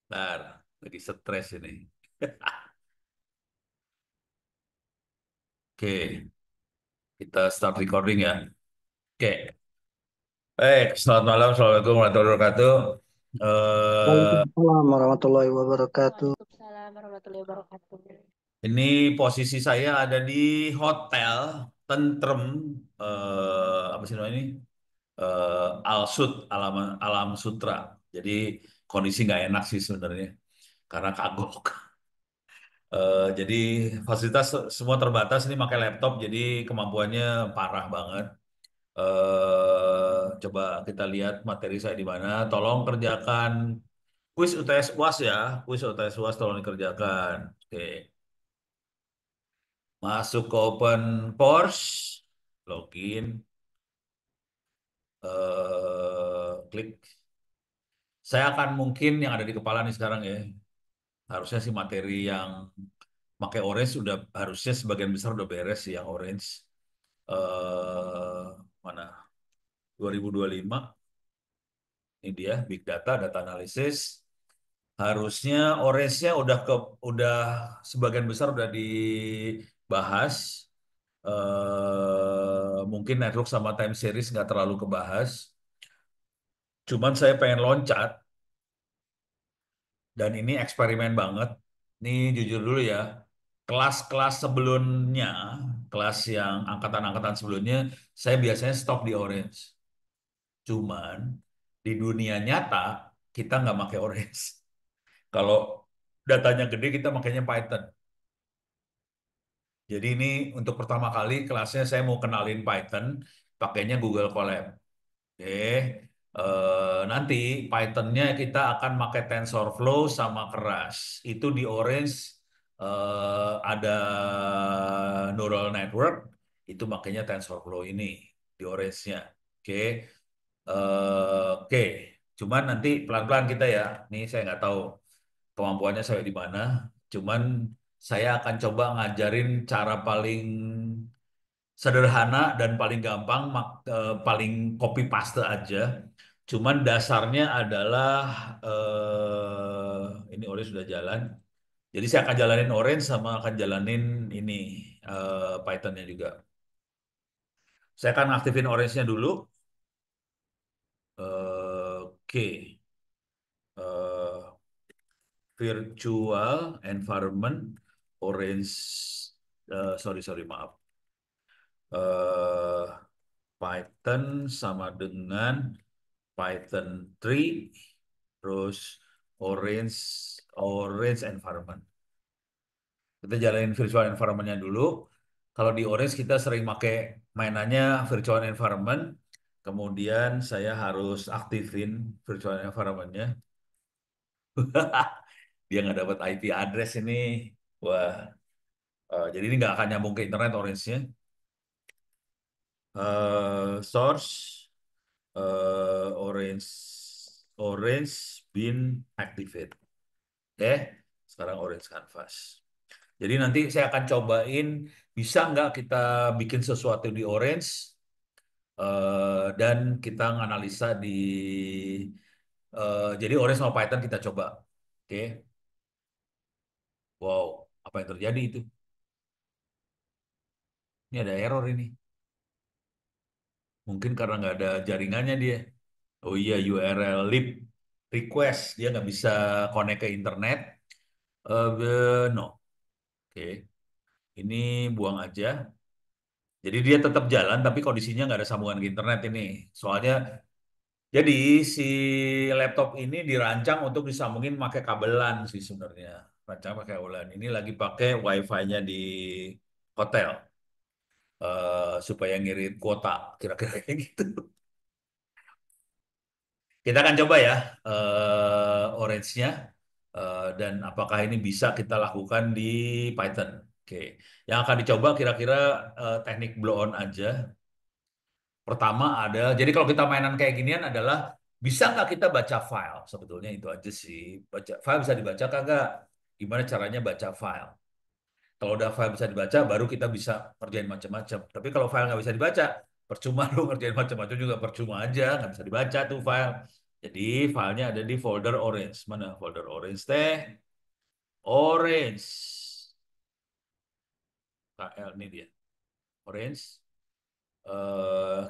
Ntar, lagi stres ini. Oke, kita start recording ya. Oke. Selamat malam. Assalamualaikum warahmatullahi wabarakatuh. Eh, Waalaikumsalam warahmatullahi wabarakatuh. Waalaikumsalam warahmatullahi wabarakatuh. ini posisi saya ada di hotel Tentrem, apa sih namanya ini? Al Sud, Alam Sutra. Jadi kondisi nggak enak sih sebenarnya, karena kagok. Jadi fasilitas semua terbatas, ini pakai laptop, jadi kemampuannya parah banget. Coba kita lihat materi saya di mana. Tolong kerjakan kuis UTS UAS ya. Kuis UTS UAS tolong dikerjakan. Oke. Masuk ke open course. Login. Klik. Saya akan mungkin yang ada di kepala nih sekarang ya. Harusnya sih materi yang pakai orange sudah harusnya sebagian besar udah beres sih yang orange. Mana? 2025. Ini dia Big Data, Data Analysis. Harusnya orange-nya udah sebagian besar udah dibahas. Mungkin network sama time series nggak terlalu kebahas. Cuman saya pengen loncat dan ini eksperimen banget. Ini jujur dulu ya. Kelas-kelas sebelumnya, kelas yang angkatan-angkatan sebelumnya, saya biasanya stop di orange. Cuman di dunia nyata kita nggak pakai orange. Kalau datanya gede kita makanya Python. Jadi ini untuk pertama kali kelasnya saya mau kenalin Python, pakainya Google Colab. Oke, nanti Pythonnya kita akan pakai TensorFlow sama Keras. Itu di Orange ada neural network, itu makanya TensorFlow ini di Orange-nya. Oke, oke. Cuman nanti pelan-pelan kita ya. Nih saya nggak tahu kemampuannya sampai di mana. Cuman saya akan coba ngajarin cara paling sederhana dan paling gampang, paling copy paste aja. Cuman dasarnya adalah ini Orange sudah jalan. Jadi saya akan jalanin Orange sama akan jalanin ini Pythonnya juga. Saya akan aktifin Orange-nya dulu. Oke. Eh, Virtual environment Orange. Sorry, maaf. eh Python sama dengan Python 3, terus Orange Orange environment. Kita jalanin virtual environment-nya dulu. Kalau di Orange kita sering pakai mainannya virtual environment. Kemudian saya harus aktifin virtual environment-nya. Dia nggak dapat IP address ini. Wah, jadi ini nggak akan nyambung ke internet Orange-nya. Source Orange Orange bin activate. Oke, sekarang Orange Canvas. Jadi nanti saya akan cobain bisa nggak kita bikin sesuatu di Orange dan kita nganalisa di jadi Orange sama Python kita coba. Oke, wow, apa yang terjadi itu? Ini ada error ini. Mungkin karena nggak ada jaringannya dia. Oh iya, URL lib request dia nggak bisa connect ke internet. No, oke. Ini buang aja. Jadi dia tetap jalan, tapi kondisinya nggak ada sambungan ke internet ini. Soalnya, jadi si laptop ini dirancang untuk disambungin pakai kabelan sih sebenarnya. Rancang pakai kabelan. Ini lagi pakai WiFi-nya di hotel supaya ngirit kuota, kira-kira kayak gitu. Kita akan coba ya Orange-nya dan apakah ini bisa kita lakukan di Python. Oke, yang akan dicoba kira-kira teknik blow on aja. Pertama ada, jadi kalau kita mainan kayak ginian adalah bisa nggak kita baca file? Sebetulnya itu aja sih. Baca file bisa dibaca kagak? Gimana caranya baca file? Kalau udah file bisa dibaca, baru kita bisa ngerjain macam-macam. Tapi kalau file nggak bisa dibaca, percuma lu ngerjain macam-macam juga percuma aja, nggak bisa dibaca tuh file. Jadi filenya ada di folder orange. Mana folder orange teh? Orange. KL ini dia. Orange.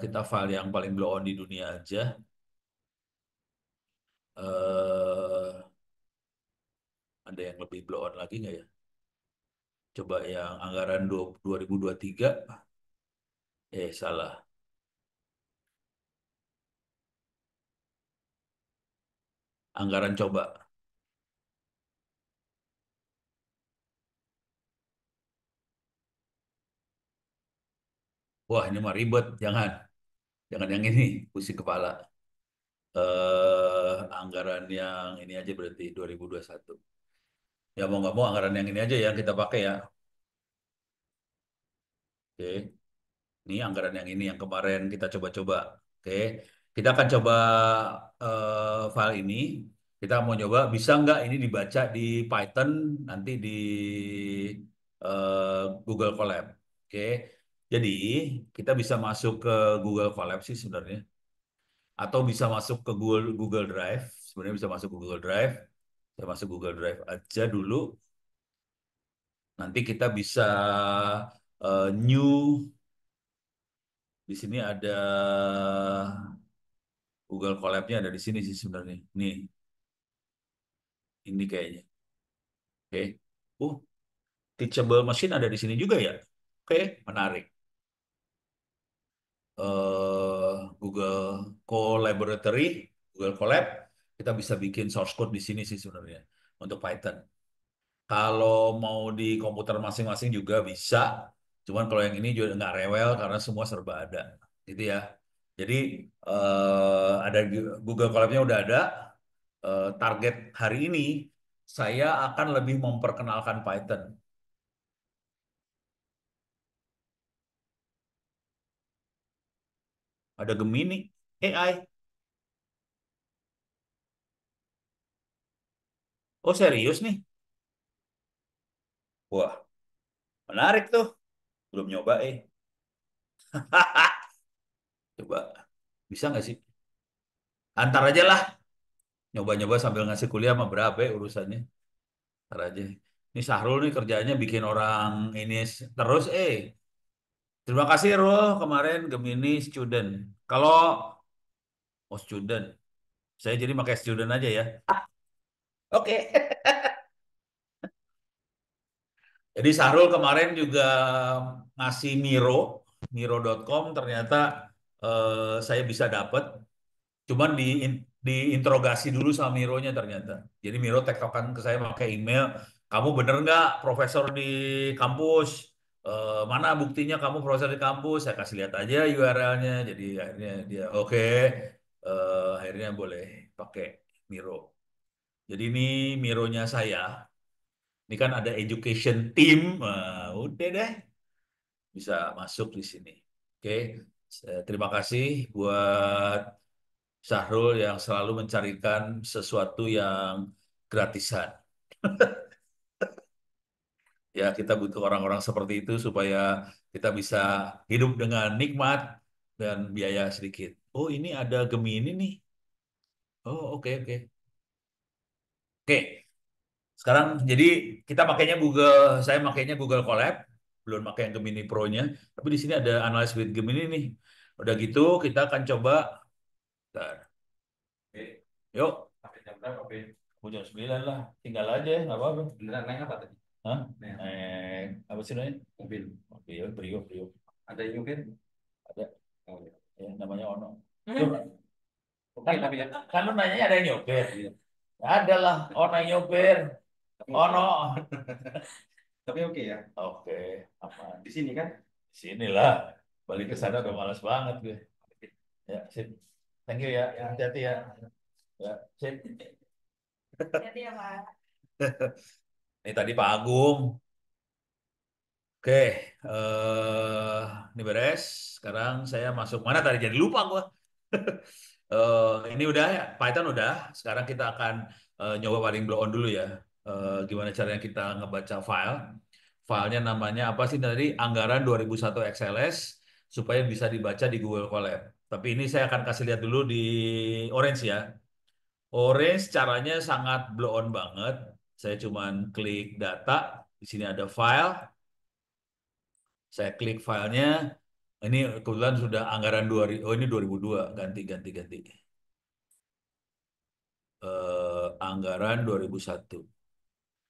Kita file yang paling blow on di dunia aja. eh ada yang lebih blow on lagi nggak ya? Coba yang anggaran 2023. Salah. Anggaran coba. Wah, ini mah ribet. Jangan. Jangan yang ini. Pusing kepala. Anggaran yang ini aja berarti 2021. Ya mau nggak mau anggaran yang ini aja yang kita pakai ya. Oke. Ini anggaran yang ini yang kemarin kita coba-coba. Oke. Kita akan coba file ini. Kita mau coba bisa nggak ini dibaca di Python nanti di Google Colab. Oke. Jadi kita bisa masuk ke Google Colab sih sebenarnya. Atau bisa masuk ke Google Drive. Sebenarnya bisa masuk ke Google Drive. Saya masuk Google Drive aja dulu. Nanti kita bisa new. Di sini ada Google Colab-nya ada di sini sih sebenarnya. Nih, ini kayaknya. Oke. Uh, Teachable Machine ada di sini juga ya. Oke, menarik. Google Collaboratory, Google Colab, kita bisa bikin source code di sini sih sebenarnya untuk Python. Kalau mau di komputer masing-masing juga bisa. Cuman kalau yang ini juga nggak rewel karena semua serba ada. Gitu ya. Jadi ada Google Colab-nya udah ada. Target hari ini saya akan lebih memperkenalkan Python. Ada Gemini AI. Oh serius nih? Wah, menarik tuh. Belum nyoba Coba. Bisa nggak sih? Antar aja lah. Nyoba-nyoba sambil ngasih kuliah mah berapa ya urusannya. Antar aja. Ini Sahrul nih kerjanya bikin orang ini terus. Terima kasih Rul kemarin Gemini student. Kalau student, saya jadi pakai student aja ya. Oke. Jadi Sahrul kemarin juga ngasih Miro.com ternyata saya bisa dapat. Cuman diinterogasi dulu sama Mironya ternyata. Jadi Miro tektokan ke saya pakai email, kamu bener nggak profesor di kampus? Mana buktinya kamu profesor di kampus? Saya kasih lihat aja URL-nya. Jadi akhirnya dia oke. Akhirnya boleh pakai Miro. Jadi ini Mironya saya. Ini kan ada education team. Udah deh, bisa masuk di sini. Oke, terima kasih buat Syahrul yang selalu mencarikan sesuatu yang gratisan. Ya, kita butuh orang-orang seperti itu supaya kita bisa hidup dengan nikmat dan biaya sedikit. Oh, ini ada Gemini nih. Oh, oke, oke. Oke, sekarang jadi kita makainya saya makainya Google Colab, belum pakai yang Gemini Pro-nya. Tapi di sini ada Analyze with Gemini nih. Udah gitu, kita akan coba. Bentar. Oke, yuk. Sampai jam berapa, Pe? Mau jam 9 lah. Tinggal aja, nggak apa-apa. Beneran naik apa tadi? Hah? Naik apa sih namanya? Mobil. Mobil, Brio, Brio. Ada yang nyupir? Ada. Oh, iya. Ya, namanya Ono. Tuh, oke, tapi ya. Kan lu nanya ada yang nyopir. Iya. Ada lah, Ono yang nyopir. Ono. Tapi oke ya. Oke, aman. Di sini kan? Di sinilah. Balik ke sana udah malas banget gue. Ya, sip. Thank you ya. Hati-hati ya. Ya, sip. Hati ya, Pak. Ini tadi Pak Agung. Oke, ini beres. Sekarang saya masuk mana tadi jadi lupa gua. Ini udah ya, Python udah. Sekarang kita akan nyoba paling blow on dulu ya. Gimana caranya kita ngebaca file. Filenya namanya apa sih tadi? Anggaran 2001 XLS supaya bisa dibaca di Google Colab. Tapi ini saya akan kasih lihat dulu di Orange ya. Orange caranya sangat blow on banget. Saya cuman klik data, di sini ada file, saya klik filenya. Ini kebetulan sudah anggaran 2000, oh ini 2002, ganti ganti ganti. Anggaran 2001.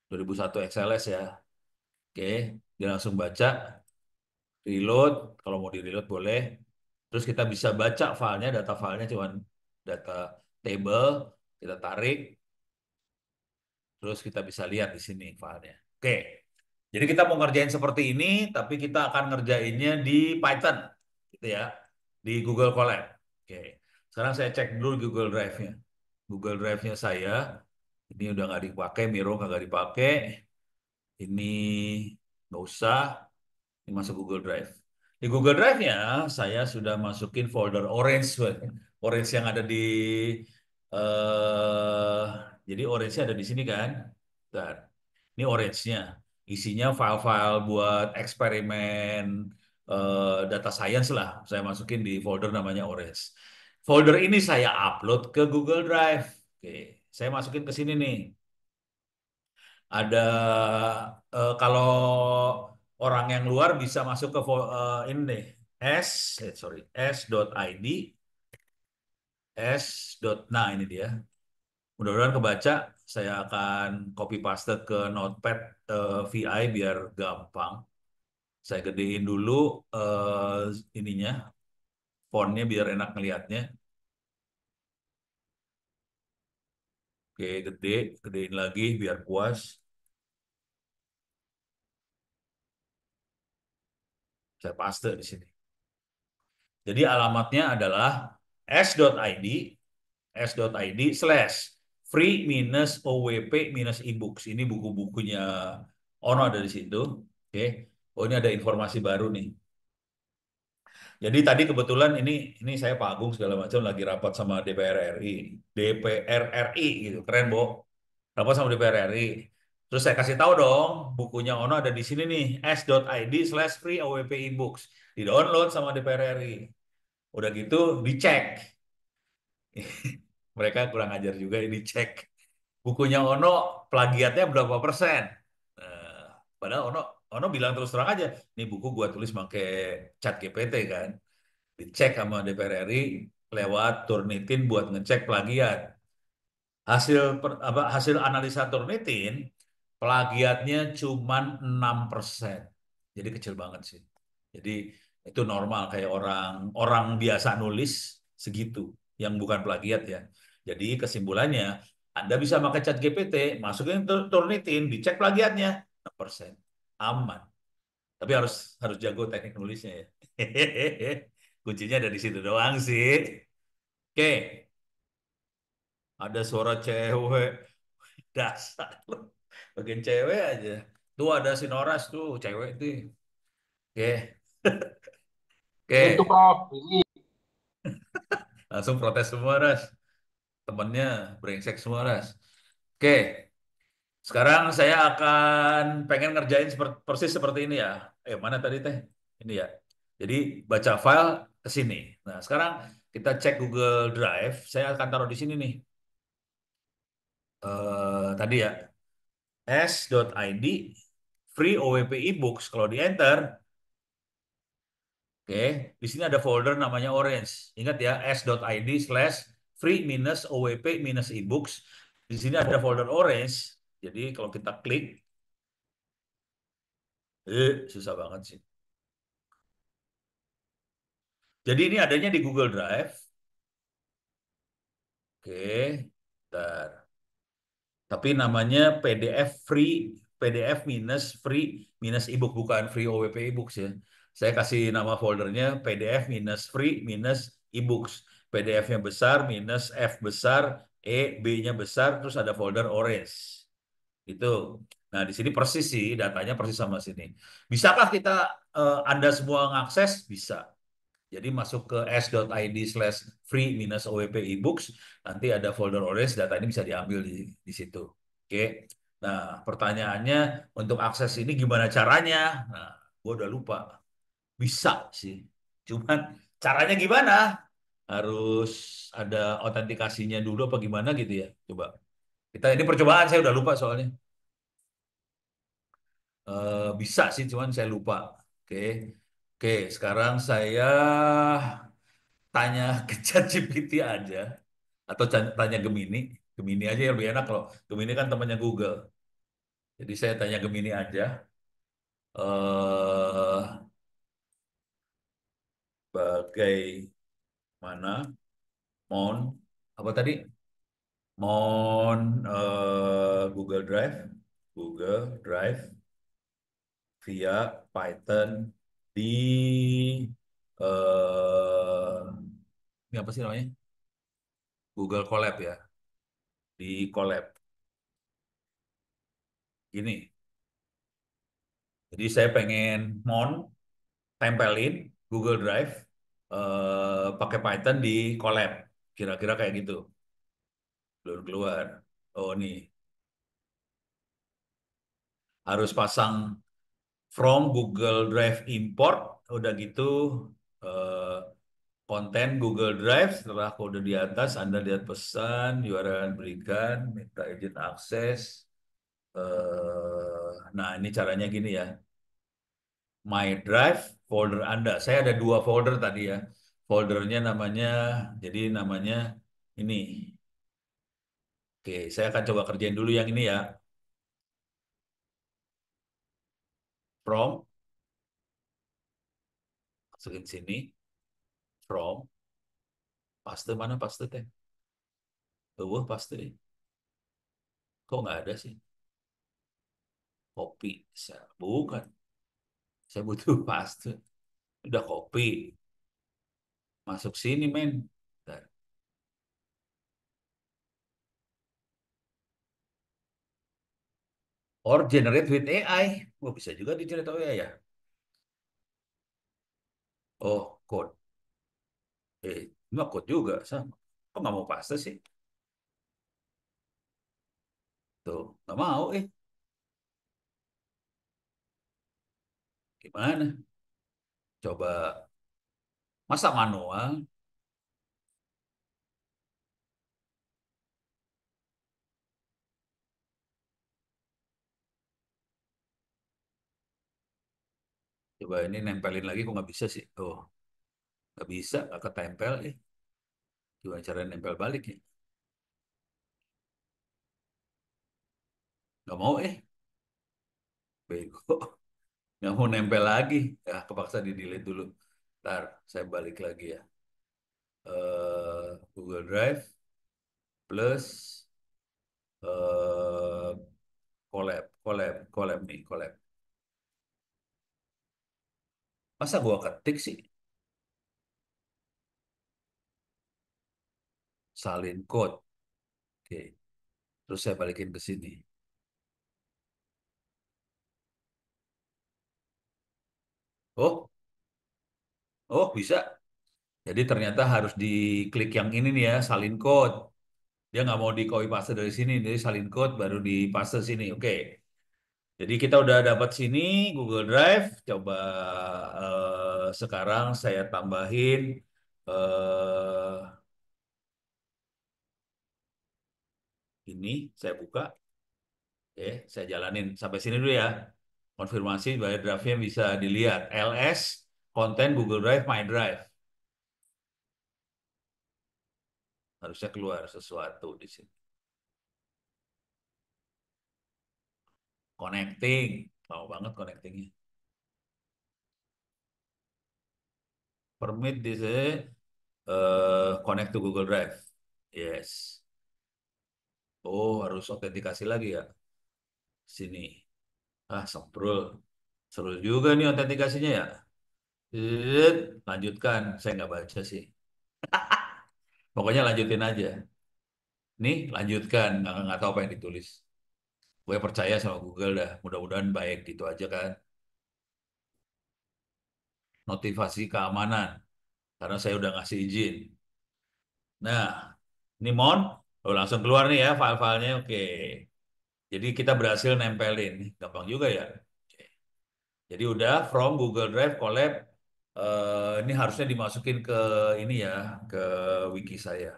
2001 XLS ya. Oke, dia langsung baca, reload, kalau mau di reload boleh. Terus kita bisa baca filenya, data filenya cuman data table, kita tarik, terus kita bisa lihat di sini filenya. Oke, jadi kita mau ngerjain seperti ini, tapi kita akan ngerjainnya di Python, gitu ya, di Google Colab. Oke, sekarang saya cek dulu Google Drive-nya. Google Drive-nya saya, ini udah nggak dipakai, Miro nggak dipakai, ini nggak usah. Ini masuk Google Drive. Di Google Drive-nya saya sudah masukin folder Orange, Orange yang ada di eh jadi Orange-nya ada di sini kan. Bentar. Ini Orange-nya. Isinya file-file buat eksperimen data science lah. Saya masukin di folder namanya Orange. Folder ini saya upload ke Google Drive. Oke, saya masukin ke sini nih. Ada kalau orang yang luar bisa masuk ke ini nih, s.id nah ini dia. Mudah-mudahan kebaca. Saya akan copy paste ke Notepad VI biar gampang. Saya gedein dulu ininya, fontnya biar enak ngelihatnya. Oke, gedein lagi biar puas. Saya paste di sini. Jadi alamatnya adalah s.id s.id/ free minus OWP minus ebooks. Ini buku-bukunya Ono ada di situ. Oke. Oh ini ada informasi baru nih. Jadi tadi kebetulan ini saya Pak Agung segala macam lagi rapat sama DPR RI. DPR RI gitu. Keren, Bo. Rapat sama DPR RI. Terus saya kasih tahu dong, bukunya Ono ada di sini nih, s.id/free OWP ebooks. Di-download sama DPR RI. Udah gitu dicek. Mereka kurang ajar juga ini cek. Bukunya Ono plagiatnya berapa persen? Padahal Ono bilang terus terang aja, ini buku gua tulis pakai chat GPT kan. Dicek sama DPR RI lewat Turnitin buat ngecek plagiat. Hasil analisa Turnitin, plagiatnya cuma 6%. Jadi kecil banget sih. Jadi itu normal kayak orang orang biasa nulis segitu yang bukan plagiat ya. Jadi kesimpulannya Anda bisa pakai chat GPT, masukin Turnitin, dicek plagiatnya 6%. Aman. Tapi harus harus jago teknik nulisnya ya. Kuncinya ada di situ doang sih. Oke, ada suara cewek. Dasar lu. Bagian cewek aja. Tuh ada si Noras tuh, cewek tuh. Oke, Itu oke. Prof, ini Langsung protes semua, Ras. Temennya brengsek semua, Ras. Oke, sekarang saya akan pengen ngerjain persis seperti ini ya. Mana tadi teh? Ini ya. Jadi baca file ke sini. Nah, sekarang kita cek Google Drive. Saya akan taruh di sini nih. Tadi ya, s.id free OWP ebooks. Kalau di enter, oke, di sini ada folder namanya Orange. Ingat ya, s.id/free minus OWP minus ebooks. Di sini ada folder Orange. Jadi kalau kita klik, susah banget sih. Jadi ini adanya di Google Drive. Oke, bentar. Tapi namanya PDF minus free minus ebook, bukan free OWP ebooks ya. Saya kasih nama foldernya PDF minus free minus ebooks. PDF-nya besar minus F besar, B-nya besar, terus ada folder orange. Itu. Nah, di sini persis sih, datanya persis sama sini. Bisakah kita, Anda semua ngakses? Bisa. Jadi masuk ke s.id/free minus OWP ebooks, nanti ada folder orange, data ini bisa diambil di situ. Oke. Nah, pertanyaannya untuk akses ini gimana caranya? Nah, gua udah lupa. Bisa sih. Cuman caranya gimana? harus ada autentikasinya dulu apa gimana gitu ya. Coba. Kita ini percobaan, saya udah lupa soalnya. Bisa sih, cuman saya lupa. Oke. Oke, sekarang saya tanya ke ChatGPT aja atau tanya Gemini. Gemini aja yang lebih enak kalau Gemini kan temannya Google. Jadi saya tanya Gemini aja. eh Bagaimana mon apa tadi? Mon Google Drive via Python di ini apa sih namanya? Google Colab ya, di Colab. Gini. Jadi saya pengen tempelin Google Drive pakai Python di Colab. Kira-kira kayak gitu. Belum keluar. Oh, nih. Harus pasang from Google Drive import. Udah gitu eh, konten Google Drive. Setelah kode di atas, Anda lihat pesan, URL berikan, minta izin akses. Nah, ini caranya gini ya. My Drive, folder Anda. Saya ada 2 folder tadi ya. Foldernya namanya ini. Oke, saya akan coba kerjain dulu yang ini ya. From, masukin sini. From, paste mana paste teh? Paste. Kok nggak ada sih? Copy. Bukan. Saya butuh paste. Udah copy. Masuk sini, men. Bentar. Or generate with AI. Oh, bisa juga di generate AI ya. Oh, code. Nggak code juga. Sama. Kok nggak mau paste sih? Tuh, nggak mau. Gimana? Coba. Masa manual? Coba ini nempelin lagi kok nggak bisa sih. Oh, nggak bisa. Nggak ketempel. Gimana cara nempel balik ya? Nggak mau. Bego. Nggak mau nempel lagi. Kepaksa di delete dulu. Ntar, saya balik lagi ya. Google Drive plus eh collab nih, collab. Masa gua ketik sih? Salin code. Oke. Terus saya balikin ke sini. Oh, oh bisa. Jadi ternyata harus diklik yang ini nih ya, salin code. Dia nggak mau di copy paste dari sini, jadi salin code baru di paste sini. Oke. Jadi kita udah dapat sini Google Drive. Coba sekarang saya tambahin eh, ini, saya buka. Oke, saya jalanin sampai sini dulu ya. Konfirmasi bahwa draftnya bisa dilihat. LS, konten Google Drive, My Drive. Harusnya keluar sesuatu di sini. Connecting. Mau banget connectingnya. Permit this connect to Google Drive. Yes. Oh, harus autentikasi lagi ya. Sini. Semprul. Seru juga nih autentikasinya ya. Lanjutkan. Saya nggak baca sih. Pokoknya lanjutin aja. Nih, lanjutkan. Nggak tahu apa yang ditulis. Gue percaya sama Google dah. Mudah-mudahan baik gitu aja kan. Notifikasi keamanan. Karena saya udah ngasih izin. Nah, ini langsung keluar nih ya file-filenya. Oke. Jadi kita berhasil nempelin. Gampang juga ya. Oke. Jadi udah from Google Drive collab Ini harusnya dimasukin ke ini ya, ke wiki saya.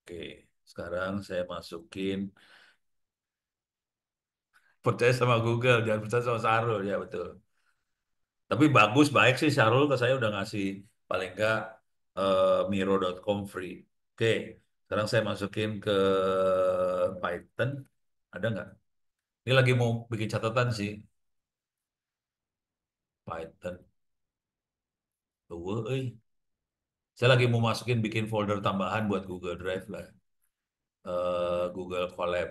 Oke, sekarang saya masukin. Percaya sama Google, jangan percaya sama Sarul ya betul. Tapi bagus, baik sih Sarul ke saya udah ngasih paling enggak Miro.com free. Oke, sekarang saya masukin ke Python. Ada nggak? Ini lagi mau bikin catatan sih. Python. Saya lagi mau masukin bikin folder tambahan buat Google Drive lah. Google Colab.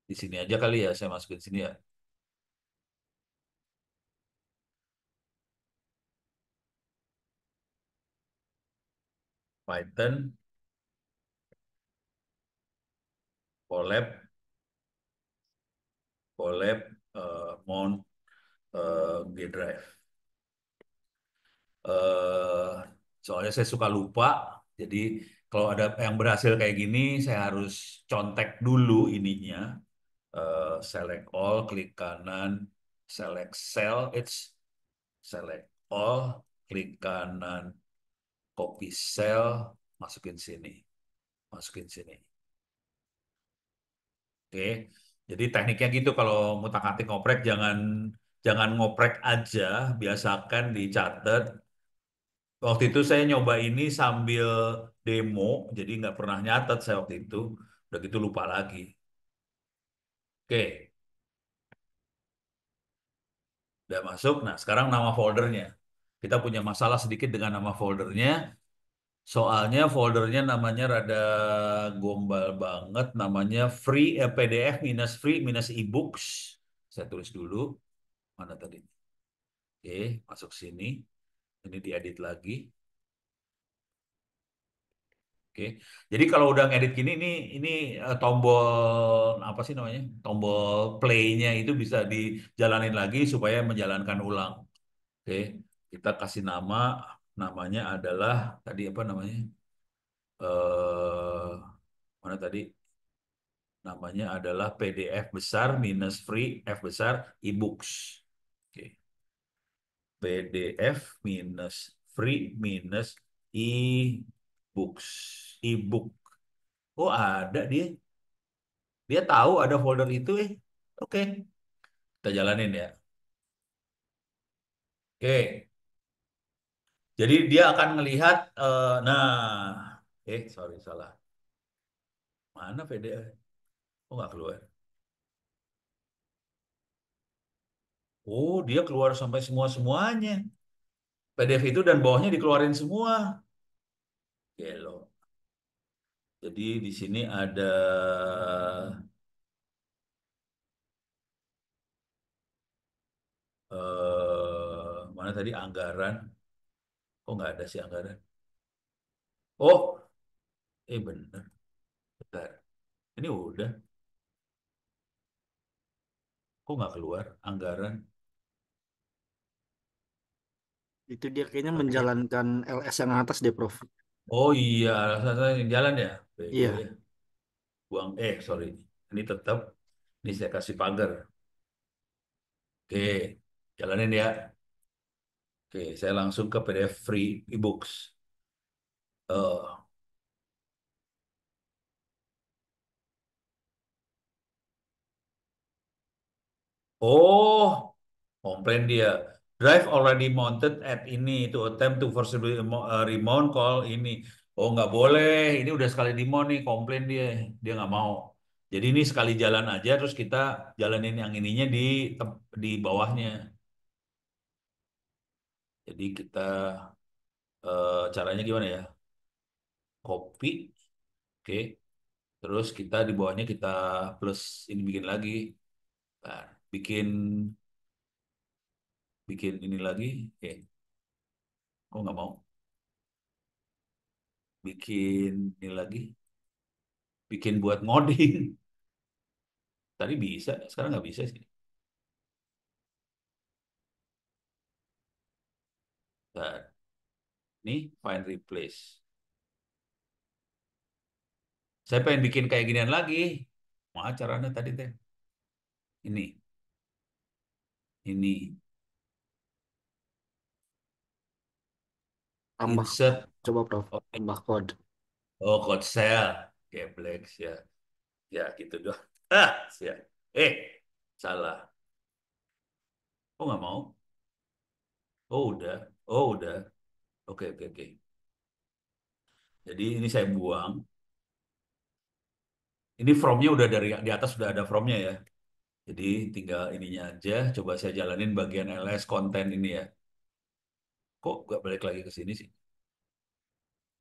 Di sini aja kali ya, saya masukin sini ya. Python, Colab, Colab, Mount, G Drive. eh Soalnya saya suka lupa, jadi kalau ada yang berhasil kayak gini, saya harus contek dulu ininya. Select all, klik kanan, select cell, select all, klik kanan, copy cell, masukin sini, masukin sini. Oke, jadi tekniknya gitu kalau ngutak-ngatik ngoprek jangan jangan ngoprek aja, biasakan dicatat. Waktu itu saya nyoba ini sambil demo, jadi nggak pernah nyatet saya waktu itu. Udah gitu lupa lagi. Oke, udah masuk. Nah, sekarang nama foldernya. Kita punya masalah sedikit dengan nama foldernya. Soalnya foldernya namanya rada gombal banget. Namanya free PDF minus free minus ebooks. Saya tulis dulu. Mana tadi? Oke, masuk sini. Ini diedit lagi. Oke, jadi kalau udah ngedit gini, ini tombol apa sih namanya? Tombol play-nya itu bisa dijalanin lagi supaya menjalankan ulang. Oke, kita kasih nama, namanya adalah tadi apa namanya? Eh Mana tadi? Namanya adalah PDF besar minus free F besar ebooks. Oke, PDF minus free minus ebooks, ebook. Oh ada dia. Dia tahu ada folder itu, Oke, kita jalanin ya. Oke, jadi dia akan melihat, sorry, salah. Mana PDF? Oh, nggak keluar. Oh, dia keluar sampai semua-semuanya. PDF itu dan bawahnya dikeluarin semua. Gelo. Jadi di sini ada, mana tadi anggaran. Oh, nggak ada sih anggaran. Oh, bener. Bentar. Ini udah. Kok nggak keluar anggaran? Itu dia kayaknya Oke. menjalankan LS yang atas deh, Prof. Oh iya, alasan yang jalan ya. Bego Iya. ya. Sorry. Ini tetap, ini saya kasih pagar. Oke, jalanin ya. Oke, saya langsung ke PDF free ebooks. Eh, oh, komplain dia. Drive already mounted at ini to attempt to forcibly remount call ini. Oh, nggak boleh. Ini udah sekali di mount nih, komplain dia. Dia nggak mau. Jadi ini sekali jalan aja, terus kita jalanin yang ininya di bawahnya. Jadi kita caranya gimana ya? Copy, oke. Terus kita di bawahnya kita plus ini bikin lagi. Nah, bikin bikin ini lagi. Kok nggak mau? Bikin ini lagi. Bikin buat ngoding. Tadi bisa, sekarang nggak bisa sih. Nah, ini find replace. Saya pengen bikin kayak ginian lagi. Mau caranya tadi teh. Ini. Ini Tambah. insert. Coba Prof. Oh, Tambah code. code cell. Geblek ya. Ya gitu doh. Ah, siap. Salah. Oh nggak mau? Oh udah. Oh udah. Oke oke oke. Jadi ini saya buang. Ini from-nya udah dari di atas sudah ada from-nya ya. Jadi tinggal ininya aja. Coba saya jalanin bagian LS konten ini ya. Kok nggak balik lagi ke sini sih?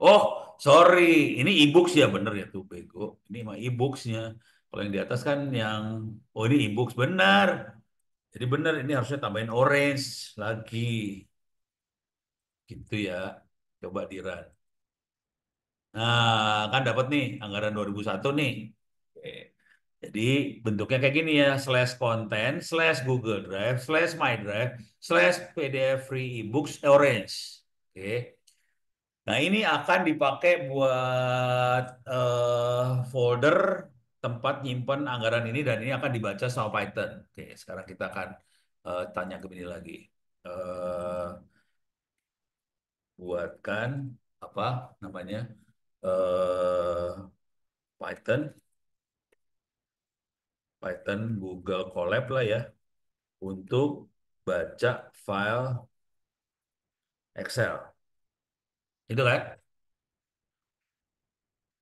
Oh, sorry. Ini e-books ya bener ya tuh bego. Ini mah e-booksnya. Kalau yang di atas kan yang oh ini e-books benar. Jadi benar ini harusnya tambahin orange lagi. Gitu ya. Coba di run. Nah, kan dapat nih anggaran 2001 nih. Oke. Jadi bentuknya kayak gini ya, slash content, slash Google Drive, slash My Drive, slash PDF free ebooks orange. Oke. Nah, ini akan dipakai buat folder tempat nyimpen anggaran ini dan ini akan dibaca sama Python. Oke, sekarang kita akan tanya ke ini lagi. Eh, buatkan apa namanya? eh Python, Python Google Colab lah ya untuk baca file Excel. Itu kan?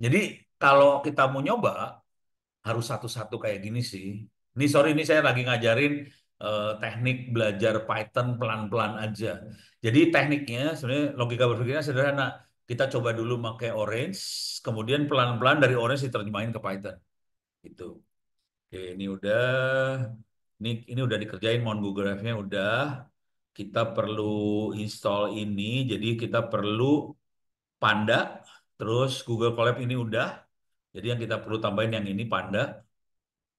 Jadi kalau kita mau nyoba harus satu-satu kayak gini sih. Ini sorry ini saya lagi ngajarin teknik belajar Python pelan-pelan aja. Jadi tekniknya sebenarnya logika berpikirnya sederhana. Kita coba dulu pakai orange, kemudian pelan-pelan dari orange diterjemahin ke Python. Gitu. Oke, ini udah. Ini udah dikerjain Mount Google Drive-nya udah. Kita perlu install ini, jadi kita perlu Panda, terus Google Colab ini udah. Jadi yang kita perlu tambahin yang ini Panda,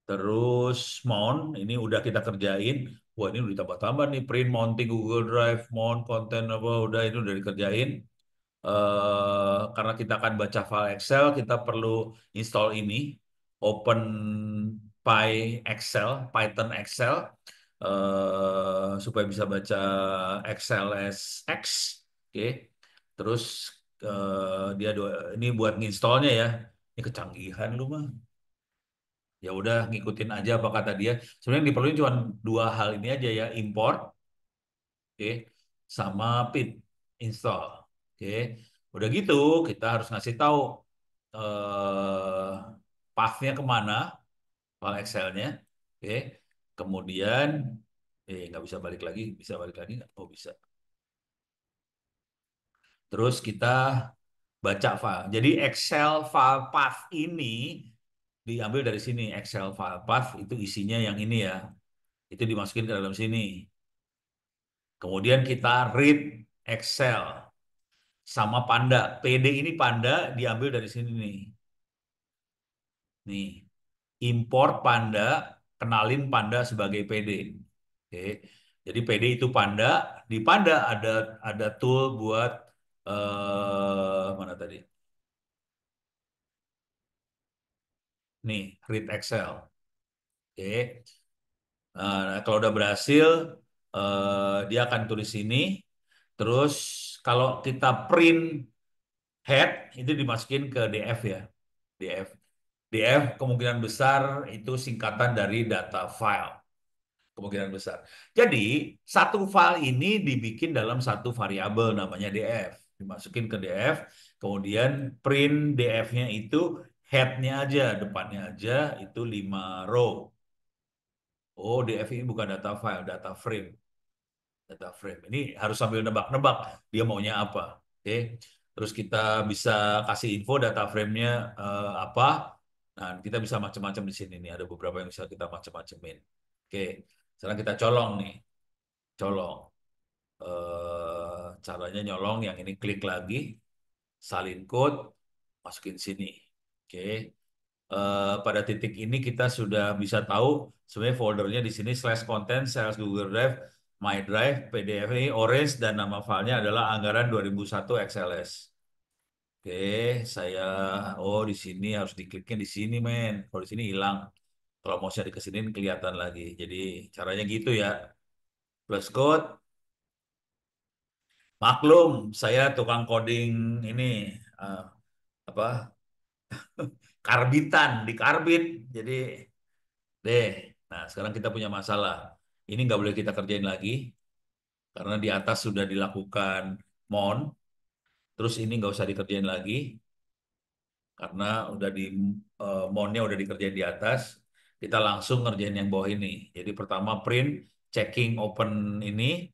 terus Mount ini udah kita kerjain. Wah ini udah ditambah-tambah nih print, mounting Google Drive, Mount, konten apa udah ini udah dikerjain. Karena kita akan baca file Excel, kita perlu install ini, Open Excel, Python Excel, supaya bisa baca Excel SX. Oke, terus ini buat nginstallnya ya. Ini kecanggihan lu mah. Ya udah ngikutin aja apa kata dia. Sebenarnya yang diperluin cuma dua hal ini aja ya, import, oke, sama pip install. Oke. Udah gitu, kita harus ngasih tahu path-nya kemana, file Excel-nya. Oke. Kemudian, nggak bisa balik lagi, bisa balik lagi nggak? Oh bisa. Terus kita baca file. Jadi Excel file path ini diambil dari sini. Excel file path itu isinya yang ini ya. Itu dimasukin ke dalam sini. Kemudian kita read Excel sama Panda. PD ini Panda diambil dari sini nih. Nih, import Panda, kenalin Panda sebagai PD. Oke. Jadi PD itu Panda, di Panda ada tool buat mana tadi? Nih, read Excel. Oke. Kalau udah berhasil, dia akan tulis ini. Terus kalau kita print head itu dimasukin ke DF ya. DF. DF kemungkinan besar itu singkatan dari data file. Kemungkinan besar. Jadi, satu file ini dibikin dalam satu variabel namanya DF. Dimasukin ke DF, kemudian print DF-nya itu head-nya aja, depannya aja itu 5 row. Oh, DF ini bukan data file, data frame. Data frame. Ini harus sambil nebak-nebak dia maunya apa. Oke. Terus kita bisa kasih info data frame-nya apa. Nah, kita bisa macam-macam di sini nih. Ada beberapa yang bisa kita macam-macamin. Oke. Sekarang kita colong nih. Colong. Caranya nyolong yang ini klik lagi, salin code, masukin sini. Oke. Pada titik ini kita sudah bisa tahu sebenarnya foldernya di sini slash content, slash Google Drive, My Drive, PDF ini orange dan nama filenya adalah anggaran 2001 XLS. Oke, saya di sini harus dikliknya di sini men. Kalau di sini hilang. Kalau mau saya dikesinin kelihatan lagi. Jadi caranya gitu ya. plus code. Maklum, saya tukang coding ini eh, apa karbitan di karbit. Jadi deh, nah sekarang kita punya masalah. Ini nggak boleh kita kerjain lagi karena di atas sudah dilakukan mon. Terus ini nggak usah dikerjain lagi karena udah di monnya udah dikerjain di atas. Kita langsung ngerjain yang bawah ini. Jadi pertama print, checking open ini,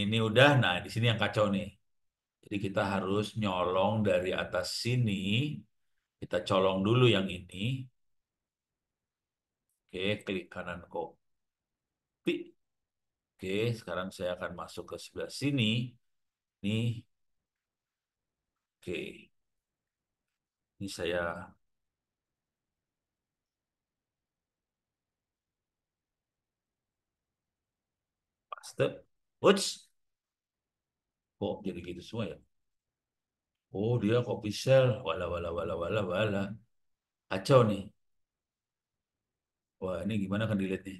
ini udah. Nah di sini yang kacau nih. Jadi kita harus nyolong dari atas sini. Kita colong dulu yang ini. Oke, klik kanan copy. Oke, sekarang saya akan masuk ke sebelah sini. Nih, oke. Ini saya paste. Uts, kok jadi gitu semua ya? Oh, dia copy cell. Wala, wala, wala, wala, wala. Kacau nih. Wah, ini gimana kan delete nih?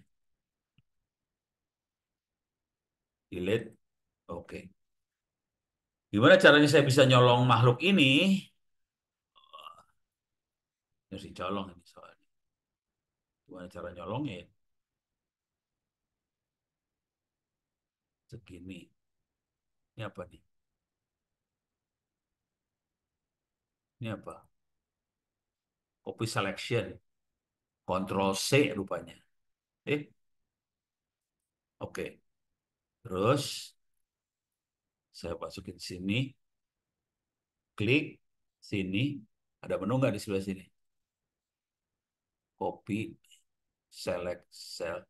Delete. Oke. Gimana caranya saya bisa nyolong makhluk ini? Harus dicolong ini soalnya. Gimana cara nyolongnya ya? Segini. Ini apa nih? Ini apa? Copy selection. Control C rupanya. Oke. Terus saya masukin sini. Klik sini. Ada menu nggak di sebelah sini? Copy, select cell,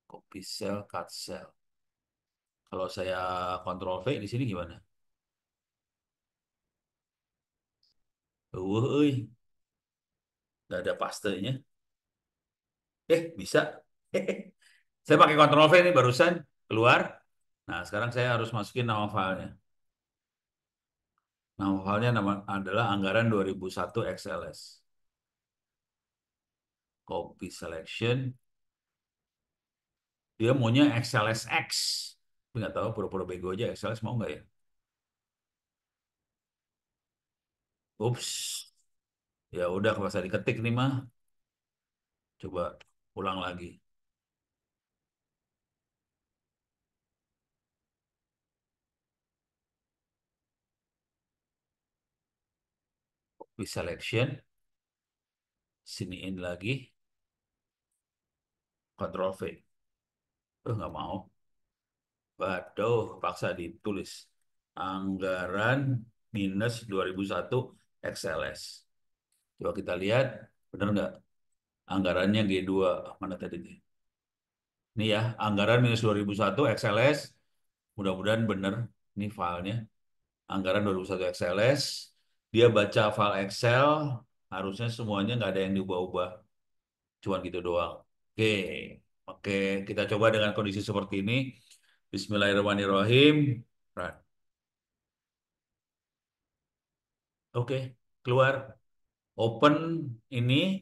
copy cell, cut cell. Kalau saya Control V di sini gimana? Euy, nggak ada pastenya. Bisa. Saya pakai Control V ini barusan keluar. Nah, sekarang saya harus masukin nama filenya. Nama filenya adalah Anggaran 2001 XLS. Copy selection. Dia maunya XLSX. Tapi nggak tahu, pura-pura bego aja. XLS mau nggak ya? Ups. Ya udah, kalau saya diketik nih mah. Coba ulang lagi. Copy selection. Siniin lagi. Control V. Nggak mau. Waduh, paksa ditulis. Anggaran minus 2001 XLS. Coba kita lihat, benar nggak? Anggarannya G2. Mana tadi nih? Ini ya, anggaran minus 2001 XLS. Mudah-mudahan benar. Ini filenya. Anggaran 2001 XLS. Dia baca file Excel. Harusnya semuanya nggak ada yang diubah-ubah. Cuman gitu doang. Oke, oke. Kita coba dengan kondisi seperti ini. Bismillahirrahmanirrahim. Run. Oke, keluar. Open ini,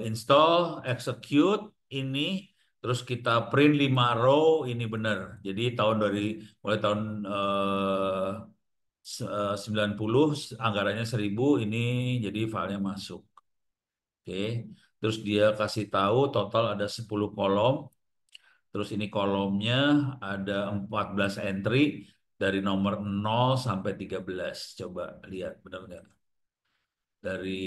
install, execute ini, terus kita print 5 row ini benar. Jadi mulai tahun 90 anggarannya 1000 ini jadi filenya masuk. Oke. Terus dia kasih tahu total ada 10 kolom. Terus ini kolomnya ada 14 entry dari nomor 0 sampai 13. Coba lihat benar nggak? Dari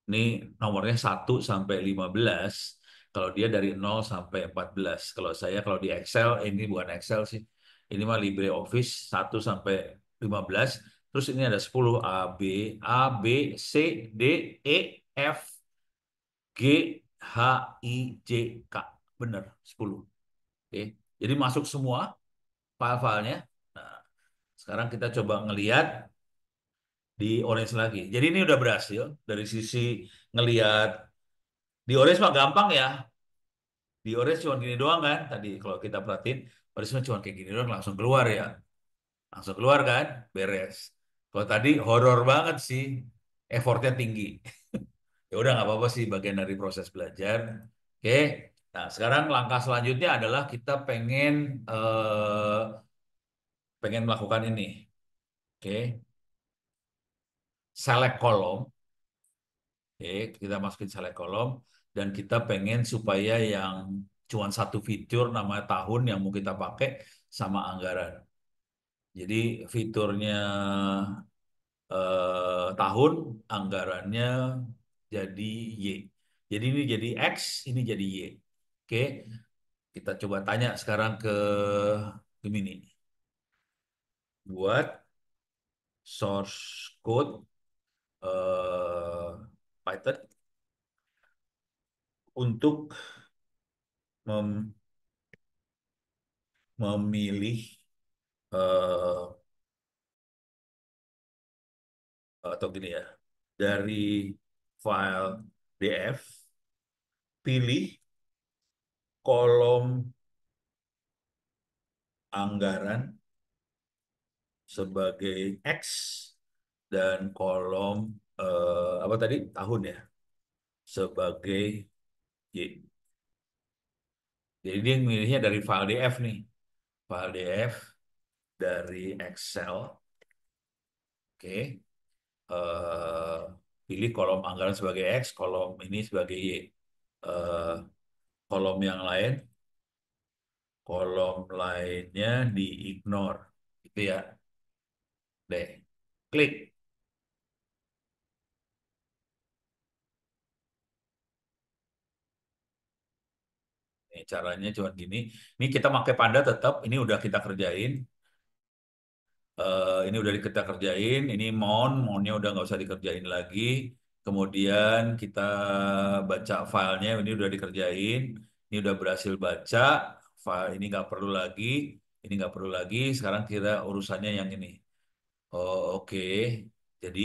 ini nomornya 1 sampai 15. Kalau dia dari 0 sampai 14. Kalau di Excel, ini bukan Excel sih. Ini mah LibreOffice 1 sampai 15. Terus ini ada 10 A, B, C, D, E, F, G, H, I, J, K. Benar, 10. Oke. Jadi masuk semua file-filenya. Nah, sekarang kita coba ngelihat di Orange lagi. Jadi ini udah berhasil dari sisi ngelihat di Orange mah gampang ya. Di Orange cuma gini doang kan. Tadi kalau kita perhatiin, Orange mah cuma kayak gini doang langsung keluar ya. Langsung keluar kan, beres. Kalau tadi horor banget sih, effortnya tinggi. Ya udah nggak apa-apa sih bagian dari proses belajar. Oke, Nah, sekarang langkah selanjutnya adalah kita pengen melakukan ini. Oke, select kolom. Oke, kita masukin select kolom dan kita pengen supaya yang cuma satu fitur namanya tahun yang mau kita pakai sama anggaran. Jadi fiturnya tahun, anggarannya jadi Y. Jadi ini jadi X, ini jadi Y. Oke, kita coba tanya sekarang ke Gemini. Buat source code eh, Python untuk mem- memilih eh, atau gini ya, dari file DF, pilih kolom anggaran sebagai X dan kolom apa tadi tahun ya sebagai Y. Jadi dia milihnya dari file DF nih, file DF dari Excel. Oke. eh, Pilih kolom anggaran sebagai X, kolom ini sebagai Y. Eh, kolom lainnya di ignore, gitu ya. Deh, klik. Nih, caranya cuma gini. Ini kita pakai Panda tetap. Ini udah kita kerjain. Ini udah kita kerjain. Ini mountnya udah nggak usah dikerjain lagi. Kemudian kita baca filenya. Ini udah dikerjain. Ini udah berhasil baca. File ini nggak perlu lagi. Ini nggak perlu lagi. Sekarang kita urusannya yang ini. Oh, oke. Jadi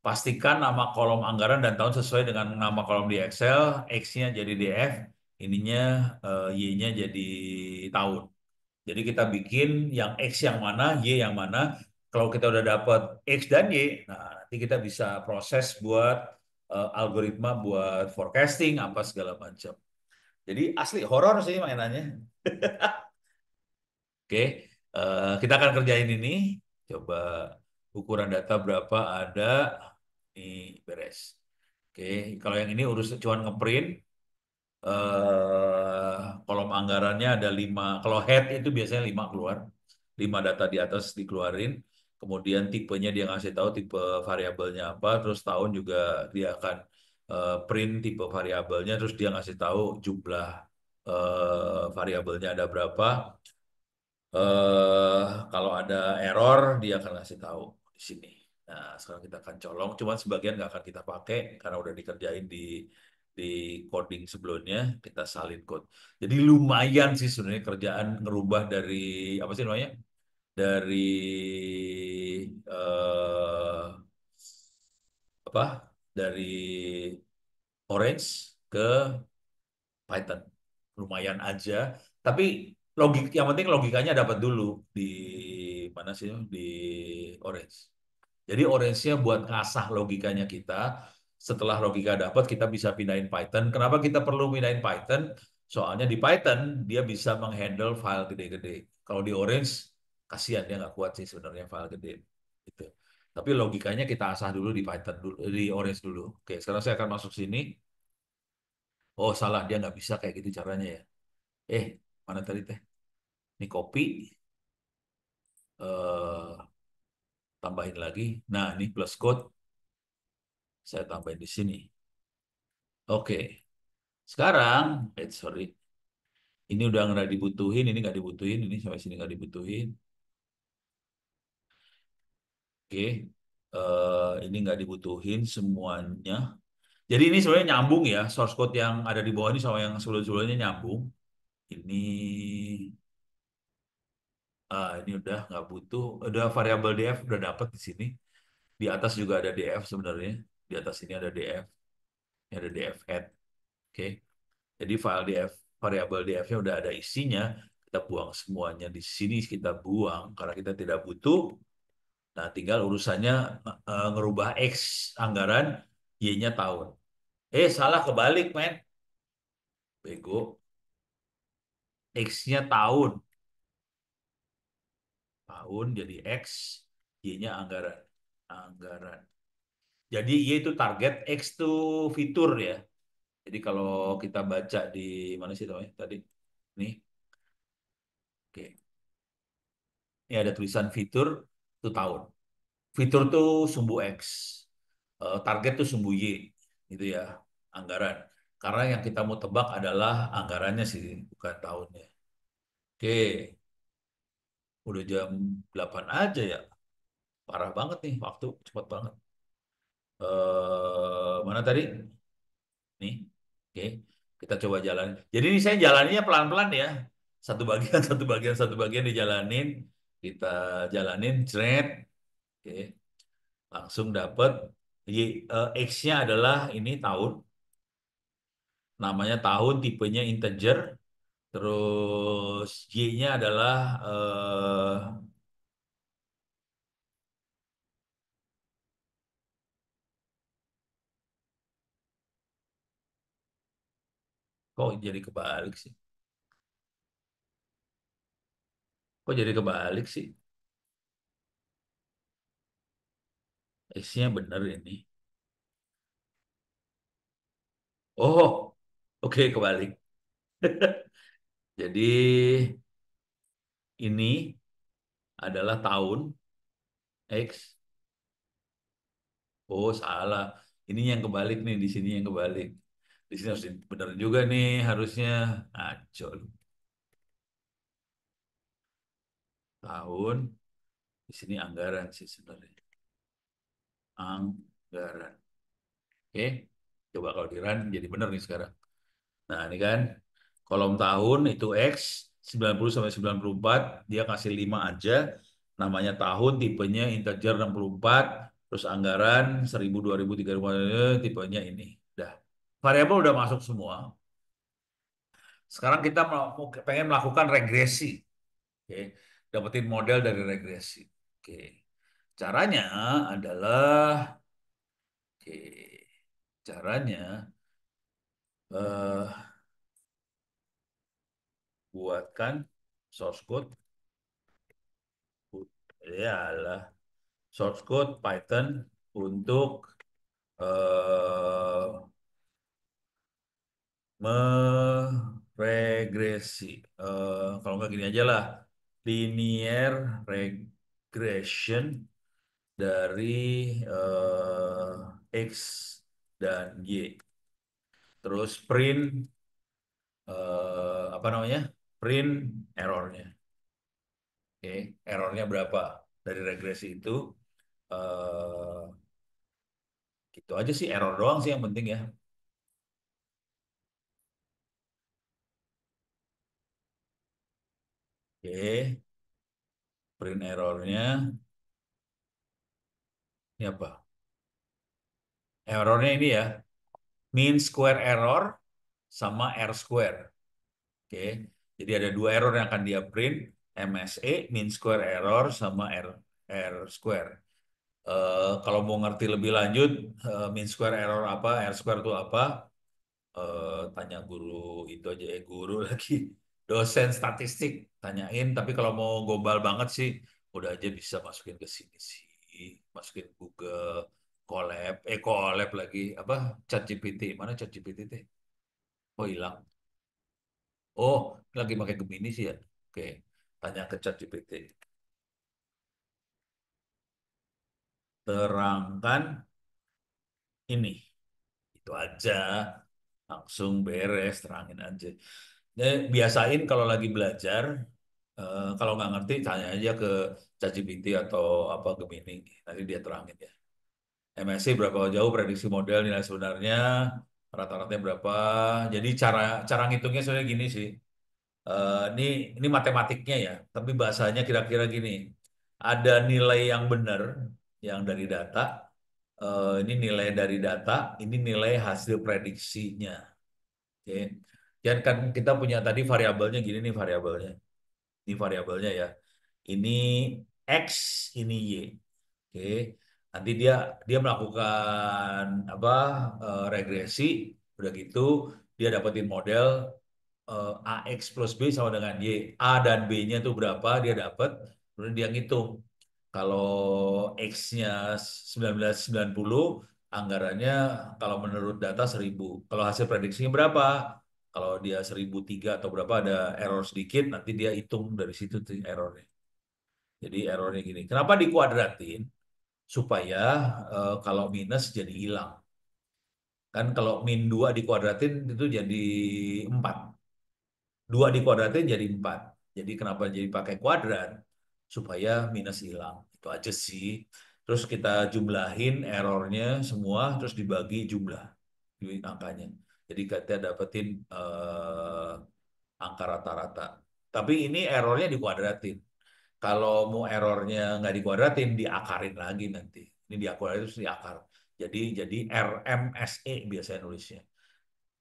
pastikan nama kolom anggaran dan tahun sesuai dengan nama kolom di Excel. X-nya jadi DF, ininya Y-nya jadi tahun. Jadi kita bikin yang X yang mana, Y yang mana. Kalau kita udah dapat X dan Y, nah nanti kita bisa proses buat algoritma buat forecasting apa segala macam. Jadi asli horor sih mainannya. Oke, kita akan kerjain ini. Coba ukuran data berapa ada. Ini beres. Oke, kalau yang ini urus cuma ngeprint. Kolom anggarannya ada 5. Kalau head itu biasanya 5 keluar. 5 data di atas dikeluarin. Kemudian tipenya dia ngasih tahu tipe variabelnya apa. Terus tahun juga dia akan print tipe variabelnya. Terus dia ngasih tahu jumlah variabelnya ada berapa. eh Kalau ada error dia akan kasih tahu di sini. Nah, sekarang kita akan colong, cuman sebagian nggak akan kita pakai karena udah dikerjain di coding sebelumnya, kita salin code. Jadi lumayan sih sebenarnya kerjaan ngerubah dari apa sih namanya? Dari apa? Dari Orange ke Python. Lumayan aja, tapi yang penting logikanya dapat dulu di mana sih di Orange. Jadi Orange-nya buat ngasah logikanya kita. Setelah logika dapat, kita bisa pindahin Python. Kenapa kita perlu pindahin Python? Soalnya di Python dia bisa menghandle file gede-gede. Kalau di Orange, kasihan dia nggak kuat sih sebenarnya file gede. Gitu. Tapi logikanya kita asah dulu di Python dulu, di Orange dulu. Oke, sekarang saya akan masuk sini. Oh salah, dia nggak bisa kayak gitu caranya ya. Mana tadi teh? Ini kopi, eh, tambahin lagi. Nah, ini plus code, saya tambahin di sini. Oke, sekarang, sorry, ini udah nggak dibutuhin, ini nggak dibutuhin, ini sampai sini nggak dibutuhin. Oke, ini nggak dibutuhin semuanya. Jadi ini sebenarnya nyambung ya, source code yang ada di bawah ini sama yang sebelum-sebelumnya nyambung. Ini, ini udah nggak butuh, udah variabel df udah dapat di sini. Di atas juga ada df sebenarnya. Di atas ini ada df, ini ada df add. Oke, jadi file df variabel df-nya udah ada isinya. Kita buang semuanya di sini kita buang karena kita tidak butuh. Nah, tinggal urusannya ngerubah X anggaran, Y-nya tahun. Salah kebalik, men. Bego. X-nya tahun. Tahun jadi X, Y-nya anggaran. Anggaran. Jadi Y itu target, X itu fitur ya. Jadi kalau kita baca di mana sih namanya tadi? Nih, oke. Ini ada tulisan fitur itu tahun. Fitur tuh sumbu X. Target tuh sumbu Y. Gitu ya, anggaran. Karena yang kita mau tebak adalah anggarannya sih, bukan tahunnya. Oke, udah jam 8 aja ya. Parah banget nih, waktu cepat banget. Mana tadi? Nih, oke. Kita coba jalan. Jadi ini saya jalannya pelan-pelan ya. Satu bagian, satu bagian, satu bagian dijalanin. Kita jalanin, jret. Oke, langsung dapet. X-nya adalah ini tahun. Namanya tahun, tipenya integer. Terus Y-nya adalah kok jadi kebalik sih? Kok jadi kebalik sih? X-nya bener ini. Oh, oke kebalik. Jadi ini adalah tahun X. Oh, salah. Ini yang kebalik nih, di sini yang kebalik. Di sini harus bener juga nih harusnya. Ngaco. Lu. Tahun, di sini anggaran sih sebenarnya. Anggaran. Oke. Coba kalau di run jadi bener nih sekarang. Nah, ini kan kolom tahun itu X 90 sampai 94, dia kasih 5 aja. Namanya tahun, tipenya integer 64, terus anggaran 1000, 2000, 3000, tipenya ini. Udah. Variabel udah masuk semua. Sekarang kita pengen melakukan regresi. Oke. Dapetin model dari regresi. Oke. Caranya adalah oke. Caranya eh, buatkan source code. Ya, source code Python untuk eh, meregresi. Kalau nggak gini aja lah, linear regression dari X dan Y. Terus print apa namanya? Print errornya. Oke, errornya berapa dari regresi itu? eh Gitu aja sih, error doang sih yang penting ya. Oke, print errornya ini apa? Errornya ini ya, mean square error sama R square. Oke, jadi ada dua error yang akan dia print, MSE, mean square error sama R square. Kalau mau ngerti lebih lanjut, mean square error apa, R square itu apa, tanya guru itu aja, guru lagi, dosen statistik, tanyain. Tapi kalau mau global banget sih, udah aja bisa masukin ke sini sih, masukin Google, Colab lagi, apa, ChatGPT, mana ChatGPT teh? Oh hilang. Oh, lagi pakai Gemini sih ya. Oke, tanya ke ChatGPT. Terangkan ini, itu aja. Langsung beres, terangin aja. Biasain kalau lagi belajar, kalau nggak ngerti tanya aja ke ChatGPT atau apa Gemini, nanti dia terangin ya. MSI berapa jauh prediksi model nilai sebenarnya, rata-ratanya berapa. Jadi cara cara ngitungnya sebenarnya gini sih. Ini matematiknya ya, tapi bahasanya kira-kira gini. Ada nilai yang benar yang dari data, ini nilai dari data, ini nilai hasil prediksinya. Oke. Dan kan kita punya tadi variabelnya gini nih variabelnya. Ini variabelnya ya. Ini X, ini Y. Oke. Nanti dia dia melakukan apa regresi, udah gitu dia dapetin model AX plus B sama dengan Y. A dan B-nya itu berapa dia dapat, kemudian dia ngitung. Kalau X-nya 1990, anggarannya kalau menurut data 1000. Kalau hasil prediksinya berapa? Kalau dia 1003 atau berapa ada error sedikit, nanti dia hitung dari situ tuh errornya. Jadi errornya gini. Kenapa dikuadratin? Supaya kalau minus jadi hilang. Kan kalau min 2 dikuadratin itu jadi 4. 2 dikuadratin jadi 4. Jadi kenapa jadi pakai kuadrat? Supaya minus hilang. Itu aja sih. Terus kita jumlahin errornya semua, terus dibagi jumlah di angkanya. Jadi kita dapetin angka rata-rata. Tapi ini errornya dikuadratin. Kalau mau errornya nggak dikuadratin, diakarin lagi nanti. Ini diakuarin terus diakar. Jadi RMSE biasanya nulisnya.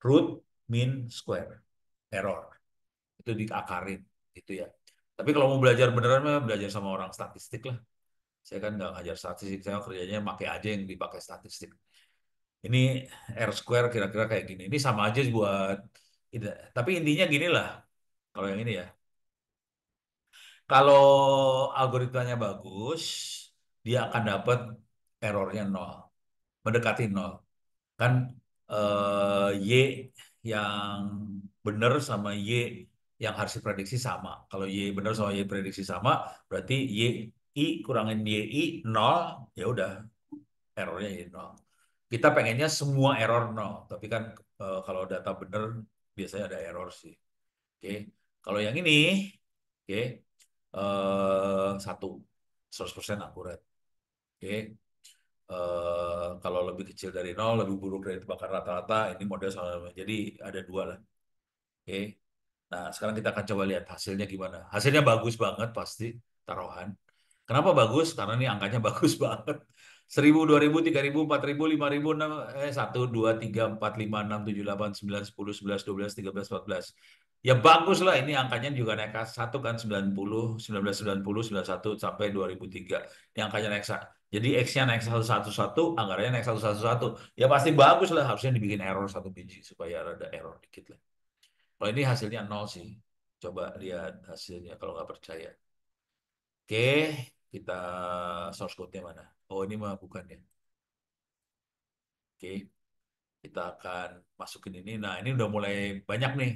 Root mean square error. Itu diakarin gitu ya. Tapi kalau mau belajar beneran mah belajar sama orang statistik lah. Saya kan nggak ngajar statistik, saya kerjanya pakai aja yang dipakai statistik. Ini R square kira-kira kayak gini. Ini sama aja buat, tapi intinya gini lah. Kalau yang ini ya, kalau algoritmanya bagus, dia akan dapat errornya nol, mendekati nol. Kan Y yang benar sama Y yang harus diprediksi sama. Kalau Y benar sama Y prediksi sama, berarti Y kurangin YI nol, ya udah errornya Y nol. Kita pengennya semua error nol, tapi kan kalau data benar biasanya ada error sih. Oke, kalau yang ini, oke, 100% akurat. Oke, kalau lebih kecil dari nol, lebih buruk dari tebakan rata-rata, ini model sama. Jadi ada dua lah. Oke. Nah, sekarang kita akan coba lihat hasilnya gimana. Hasilnya bagus banget pasti, taruhan. Kenapa bagus? Karena ini angkanya bagus banget. 1000, 2000, 3000, 4000, 5000, 6, 1, 2, 3, 4, 5, 6, 7, 8, 9, 10, 11, 12, 13, 14. Ya bagus lah, ini angkanya juga naik satu kan, 90, 1990, 91, sampai 2003. Ini angkanya naik. Jadi X-nya naik 111, anggarannya naik 111. Ya pasti bagus lah, harusnya dibikin error satu biji supaya ada error dikit lah. Kalau ini hasilnya nol sih. Coba lihat hasilnya kalau nggak percaya. Oke, kita source code-nya mana? Oh, ini mah bukan ya. Oke, kita akan masukin ini. Nah, ini udah mulai banyak nih.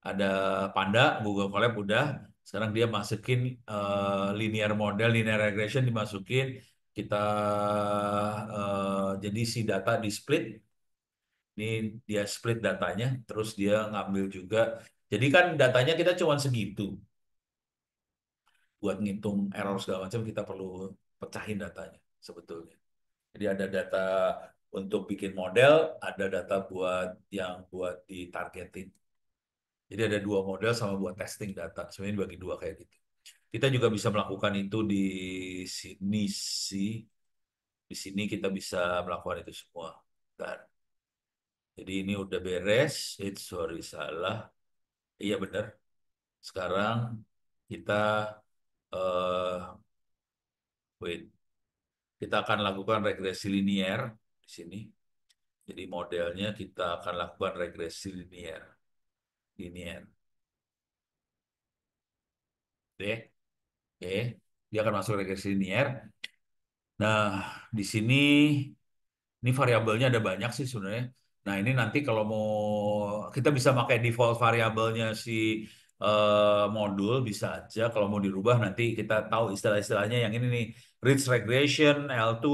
Ada Panda, Google Colab udah. Sekarang dia masukin linear model, linear regression dimasukin. Kita jadi si data di split. Ini dia split datanya, terus dia ngambil juga. Jadi kan datanya kita cuma segitu. Buat ngitung error segala macam kita perlu pecahin datanya sebetulnya. Jadi ada data untuk bikin model, ada data buat yang buat ditargetin. Jadi ada dua model sama buat testing data. Sebenarnya dibagi dua kayak gitu. Kita juga bisa melakukan itu di sini sih. Di sini kita bisa melakukan itu semua. Dan jadi ini udah beres. Sorry salah. Iya benar. Sekarang kita eh wait. Kita akan lakukan regresi linier di sini. Jadi modelnya kita akan lakukan regresi linier. Linier. Oke. Oke. Dia akan masuk regresi linier. Nah, di sini ini variabelnya ada banyak sih sebenarnya. Nah, ini nanti kalau mau kita bisa pakai default variabelnya si modul bisa aja. Kalau mau dirubah nanti kita tahu istilah-istilahnya yang ini nih. Ridge regression L2,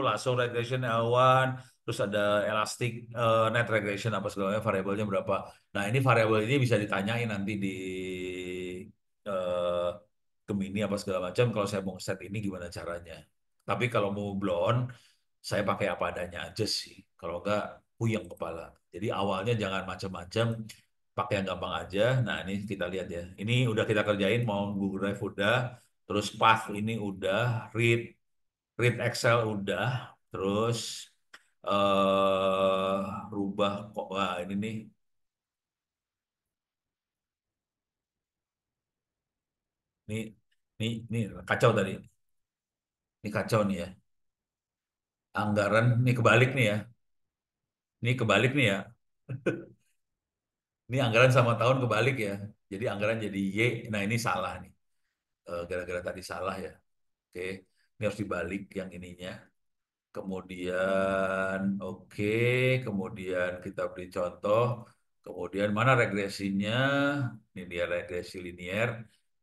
lasso regression L1, terus ada elastic net regression apa segalanya variabelnya berapa. Nah, ini variabel ini bisa ditanyain nanti di eh, Gemini apa segala macam kalau saya mau set ini gimana caranya. Tapi kalau mau blon saya pakai apa adanya aja sih. Kalau enggak, puyeng kepala. Jadi awalnya jangan macam-macam, pakai yang gampang aja. Nah, ini kita lihat ya. Ini udah kita kerjain, mau Google Drive udah, terus Path ini udah, Read Excel udah, terus rubah kok. Wah, ini nih. Ini kacau tadi. Ini kacau nih ya. Anggaran, ini kebalik nih ya. Ini kebalik nih ya. Ini anggaran sama tahun kebalik ya. Jadi anggaran jadi Y. Nah ini salah nih. Gara-gara tadi salah ya. Oke, ini harus dibalik yang ininya. Kemudian oke, kemudian kita beri contoh. Kemudian mana regresinya? Ini dia regresi linear.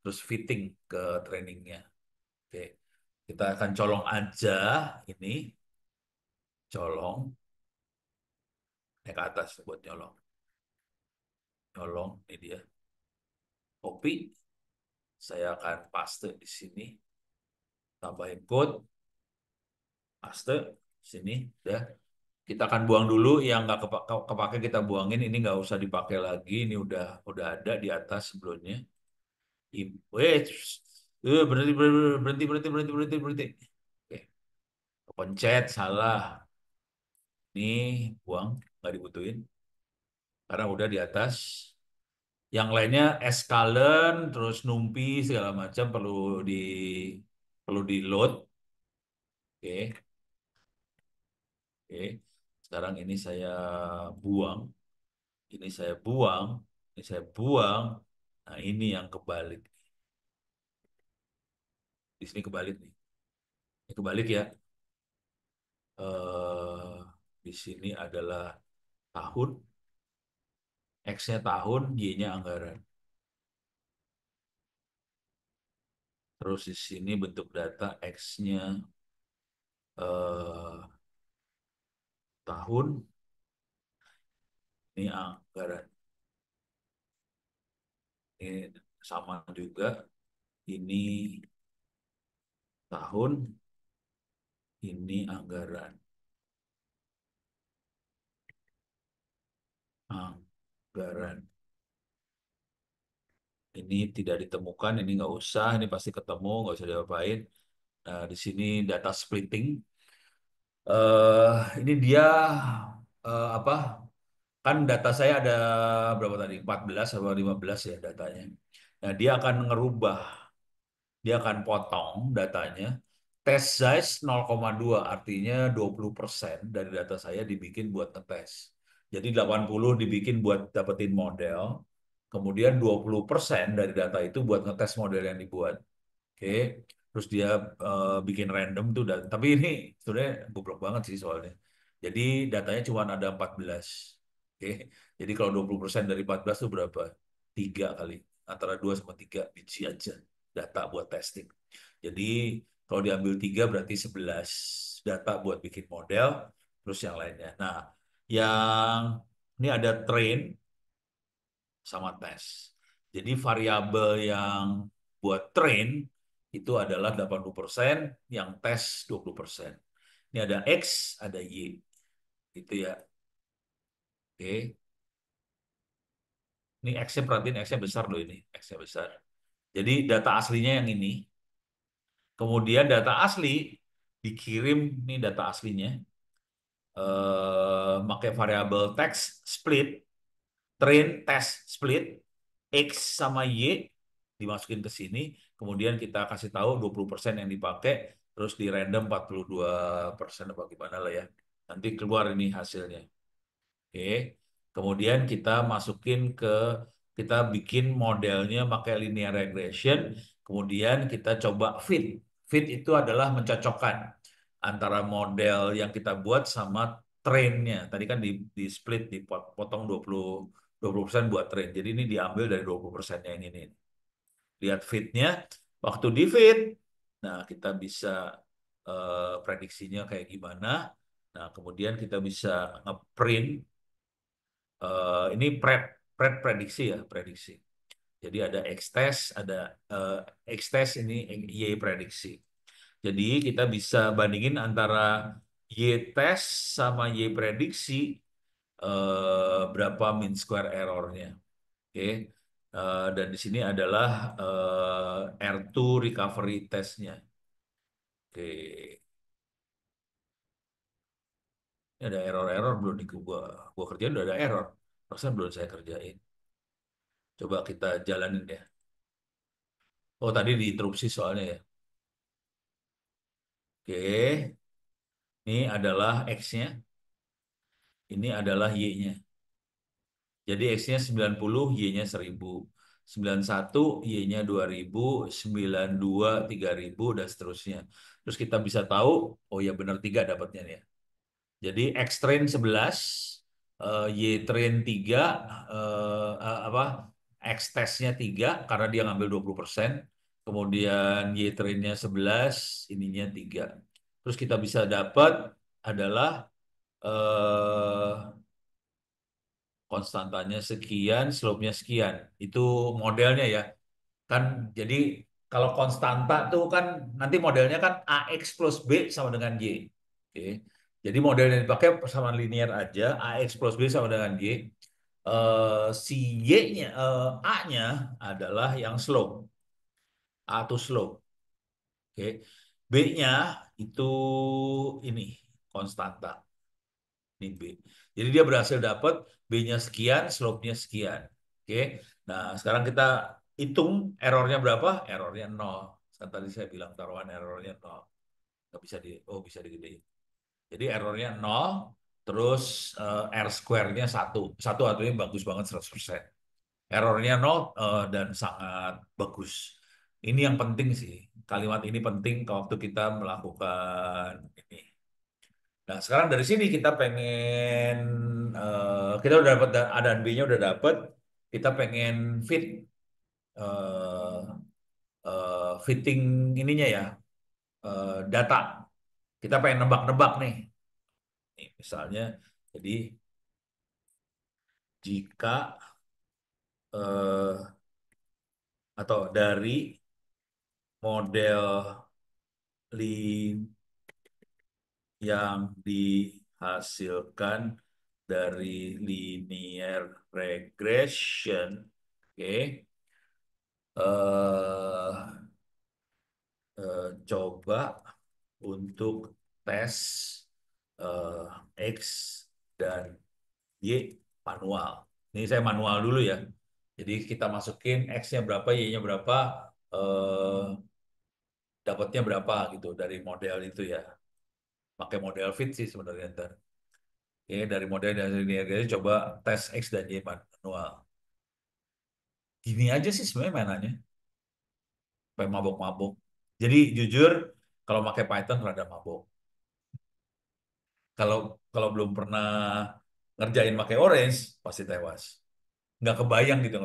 Terus fitting ke trainingnya. Oke, kita akan colong aja ini. Colong. Naik ke atas buat nyolong. Nyolong, ini dia. Copy. Saya akan paste di sini. Tambahin code. Paste. Sini. Udah. Kita akan buang dulu yang nggak kepake kita buangin. Ini nggak usah dipakai lagi. Ini udah ada di atas sebelumnya. Wait, berhenti, berhenti, berhenti, berhenti, berhenti, berhenti. Oke, pencet salah. Nih, buang, nggak dibutuhin. Karena udah di atas. Yang lainnya eskalen, terus numpi segala macam perlu di load. Oke, oke. Sekarang ini saya buang, ini saya buang, ini saya buang. Nah, ini yang kebalik. Di sini kebalik nih. Ini kebalik ya. Eh, di sini adalah tahun, X-nya tahun, Y-nya anggaran. Terus di sini bentuk data X-nya eh, tahun, ini anggaran. Ini sama juga. Ini tahun, ini anggaran. Anggaran. Ini tidak ditemukan, ini nggak usah, ini pasti ketemu, nggak usah diapain. Nah, di sini data splitting. Ini dia apa? Kan data saya ada berapa tadi? 14 atau 15 ya datanya. Nah, dia akan potong datanya. Test size 0,2 artinya 20% dari data saya dibikin buat ngetes. Jadi 80 dibikin buat dapetin model, kemudian 20% dari data itu buat ngetes model yang dibuat. Oke, terus dia bikin random tuh, tapi ini sebenarnya goblok banget sih soalnya. Jadi datanya cuma ada 14. Oke, jadi kalau 20% dari 14 itu berapa? 3 kali, antara 2 sama 3 biji aja data buat testing. Jadi kalau diambil 3 berarti 11 data buat bikin model, terus yang lainnya. Nah, yang ini ada train sama tes. Jadi variabel yang buat train itu adalah 80%, yang tes 20%. Ini ada X, ada Y. Gitu ya. Oke. Ini X-nya, perhatiin X-nya besar loh ini. X-nya besar. Jadi data aslinya yang ini. Kemudian data asli dikirim, ini data aslinya. Pakai variabel text split, train, test, split, X sama Y dimasukin ke sini, kemudian kita kasih tahu 20% yang dipakai, terus di random 42% apa gimana lah ya. Nanti keluar ini hasilnya. Oke. Kemudian kita bikin modelnya pakai linear regression, kemudian kita coba fit. Fit itu adalah mencocokkan antara model yang kita buat sama trainnya. Tadi kan di split, dipotong 20% buat train. Jadi ini diambil dari 20% yang ini. Lihat fitnya, waktu di fit, nah kita bisa prediksinya kayak gimana. Nah, kemudian kita bisa ngeprint. Ini pred prediksi ya, prediksi. Jadi ada X test, ada X test, ini Y prediksi. Jadi kita bisa bandingin antara Y test sama Y prediksi, berapa mean square errornya. Oke. Dan di sini adalah R2 recovery testnya. Oke. Ini ada error-error belum nih, gua kerjain udah ada error. Perasaan belum saya kerjain. Coba kita jalanin ya. Oh, tadi diinterupsi soalnya ya. Oke, ini adalah X-nya, ini adalah Y-nya. Jadi X-nya 90, Y-nya 1000. 91, Y-nya 2000, 92, 3000, dan seterusnya. Terus kita bisa tahu, oh ya benar 3 dapatnya nih ya. Jadi X train 11, Y train 3, apa? X testnya 3 karena dia ngambil 20%. Kemudian Y trainnya 11, ininya 3. Terus kita bisa dapat adalah eh, konstantanya sekian, slope-nya sekian. Itu modelnya ya. Kan jadi kalau konstanta tuh kan nanti modelnya kan AX plus B sama dengan Y. Oke. Jadi model yang dipakai persamaan linear aja, AX plus B sama dengan Y. Si Y-nya, A-nya adalah yang slope. A itu slope. Oke. B-nya itu ini konstanta. Ini B. Jadi dia berhasil dapat B-nya sekian, slope-nya sekian. Oke. Nah, sekarang kita hitung errornya berapa? Errornya 0. Kan tadi saya bilang taruhan errornya 0. Nggak bisa bisa digedein. Jadi errornya 0, terus R square-nya 1. 1 artinya bagus banget 100%. Errornya 0 dan sangat bagus. Ini yang penting sih. Kalimat ini penting waktu kita melakukan ini. Nah, sekarang dari sini kita pengen kita udah dapat A dan B-nya udah dapat, kita pengen fit eh, fitting ininya ya, data. Kita pengen nebak-nebak nih. Nih, misalnya, jadi jika eh, atau dari model yang dihasilkan dari linear regression, oke, eh, coba untuk tes eh, X dan Y manual. Ini saya manual dulu ya. Jadi kita masukin X-nya berapa, Y-nya berapa, eh, dapatnya berapa gitu dari model itu ya. Pakai model fit sih sebenarnya ntar. Oke, dari model dan linear regression coba tes X dan Y manual. Gini aja sih sebenarnya mainannya. Sampai mabok-mabok. Jadi jujur, kalau pakai Python rada mabok. Kalau kalau belum pernah ngerjain pakai Orange, pasti tewas. Nggak kebayang gitu.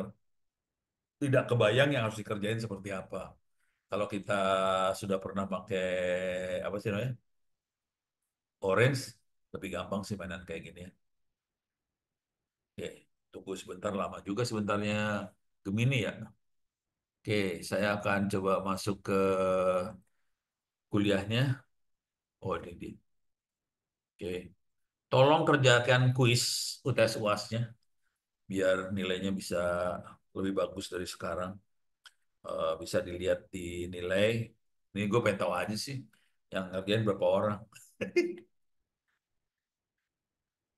Tidak kebayang yang harus dikerjain seperti apa. Kalau kita sudah pernah pakai apa sih namanya? Orange, lebih gampang sih mainan kayak gini ya. Oke, tunggu sebentar, lama juga sebentarnya Gemini ya. Oke, saya akan coba masuk ke kuliahnya. Oh, ini dia. Oke, tolong kerjakan kuis UTS UAS-nya biar nilainya bisa lebih bagus dari sekarang. Bisa dilihat di nilai. Ini gue pengen tahu aja sih yang ngerjain berapa orang.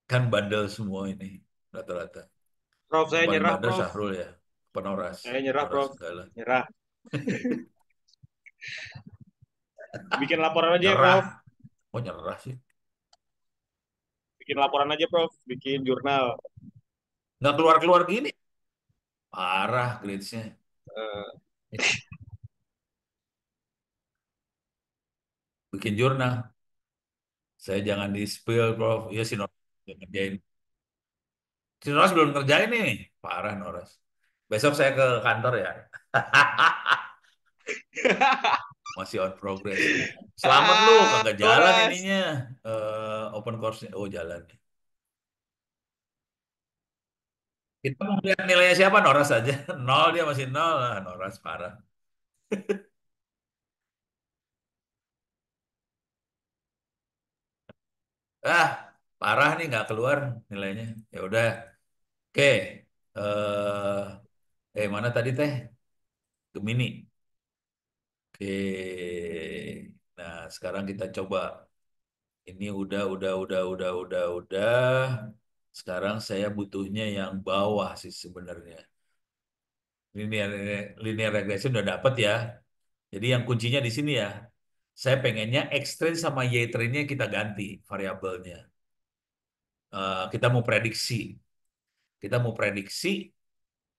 Kan bandel semua ini rata-rata. Prof, Yang saya paling nyerah, bandel Prof. Syahrul ya. Penoras. Saya nyerah, Noras Prof. enggak lah. Nyerah. Bikin laporan aja ya, Nyerah. Prof. Oh nyerah sih. Bikin laporan aja, Prof. Bikin jurnal. Nggak keluar-keluar gini. Parah grades-nya. Eh, Bikin jurnal. Saya jangan di-spill, Prof. Iya si Noras belum ngerjain. Si Noras belum ngerjain nih. Parah Noras. Besok saya ke kantor ya. Masih on progress. Selamat lu, kagak jalan Noras. ininya. Open course-nya. Oh, jalan. Kita mau lihat nilainya siapa? Noras aja. Nol, dia masih nol. Ah, Noras parah. Ah, parah nih nggak keluar nilainya. Ya udah. Oke. Mana tadi teh? Gemini. Oke. Nah, sekarang kita coba. Ini udah. Sekarang saya butuhnya yang bawah sih sebenarnya. Linear, linear regression udah dapet ya. Jadi yang kuncinya di sini ya. Saya pengennya X train sama Y trainnya kita ganti variabelnya. Kita mau prediksi. Kita mau prediksi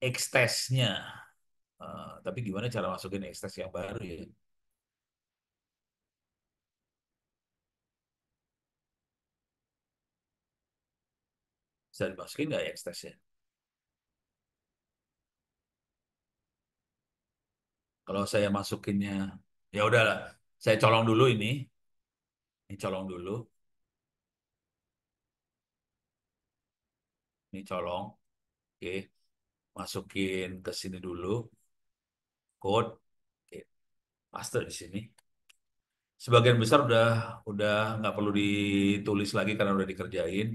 X-test-nya. Tapi gimana cara masukin X-test yang baru ya? Bisa dimasukin nggak X-test-nya? Kalau saya masukinnya, ya udahlah. Saya colong dulu ini. Ini colong dulu. Ini colong. Oke. Masukin ke sini dulu. Code. Oke. Paste di sini. Sebagian besar udah nggak perlu ditulis lagi karena udah dikerjain.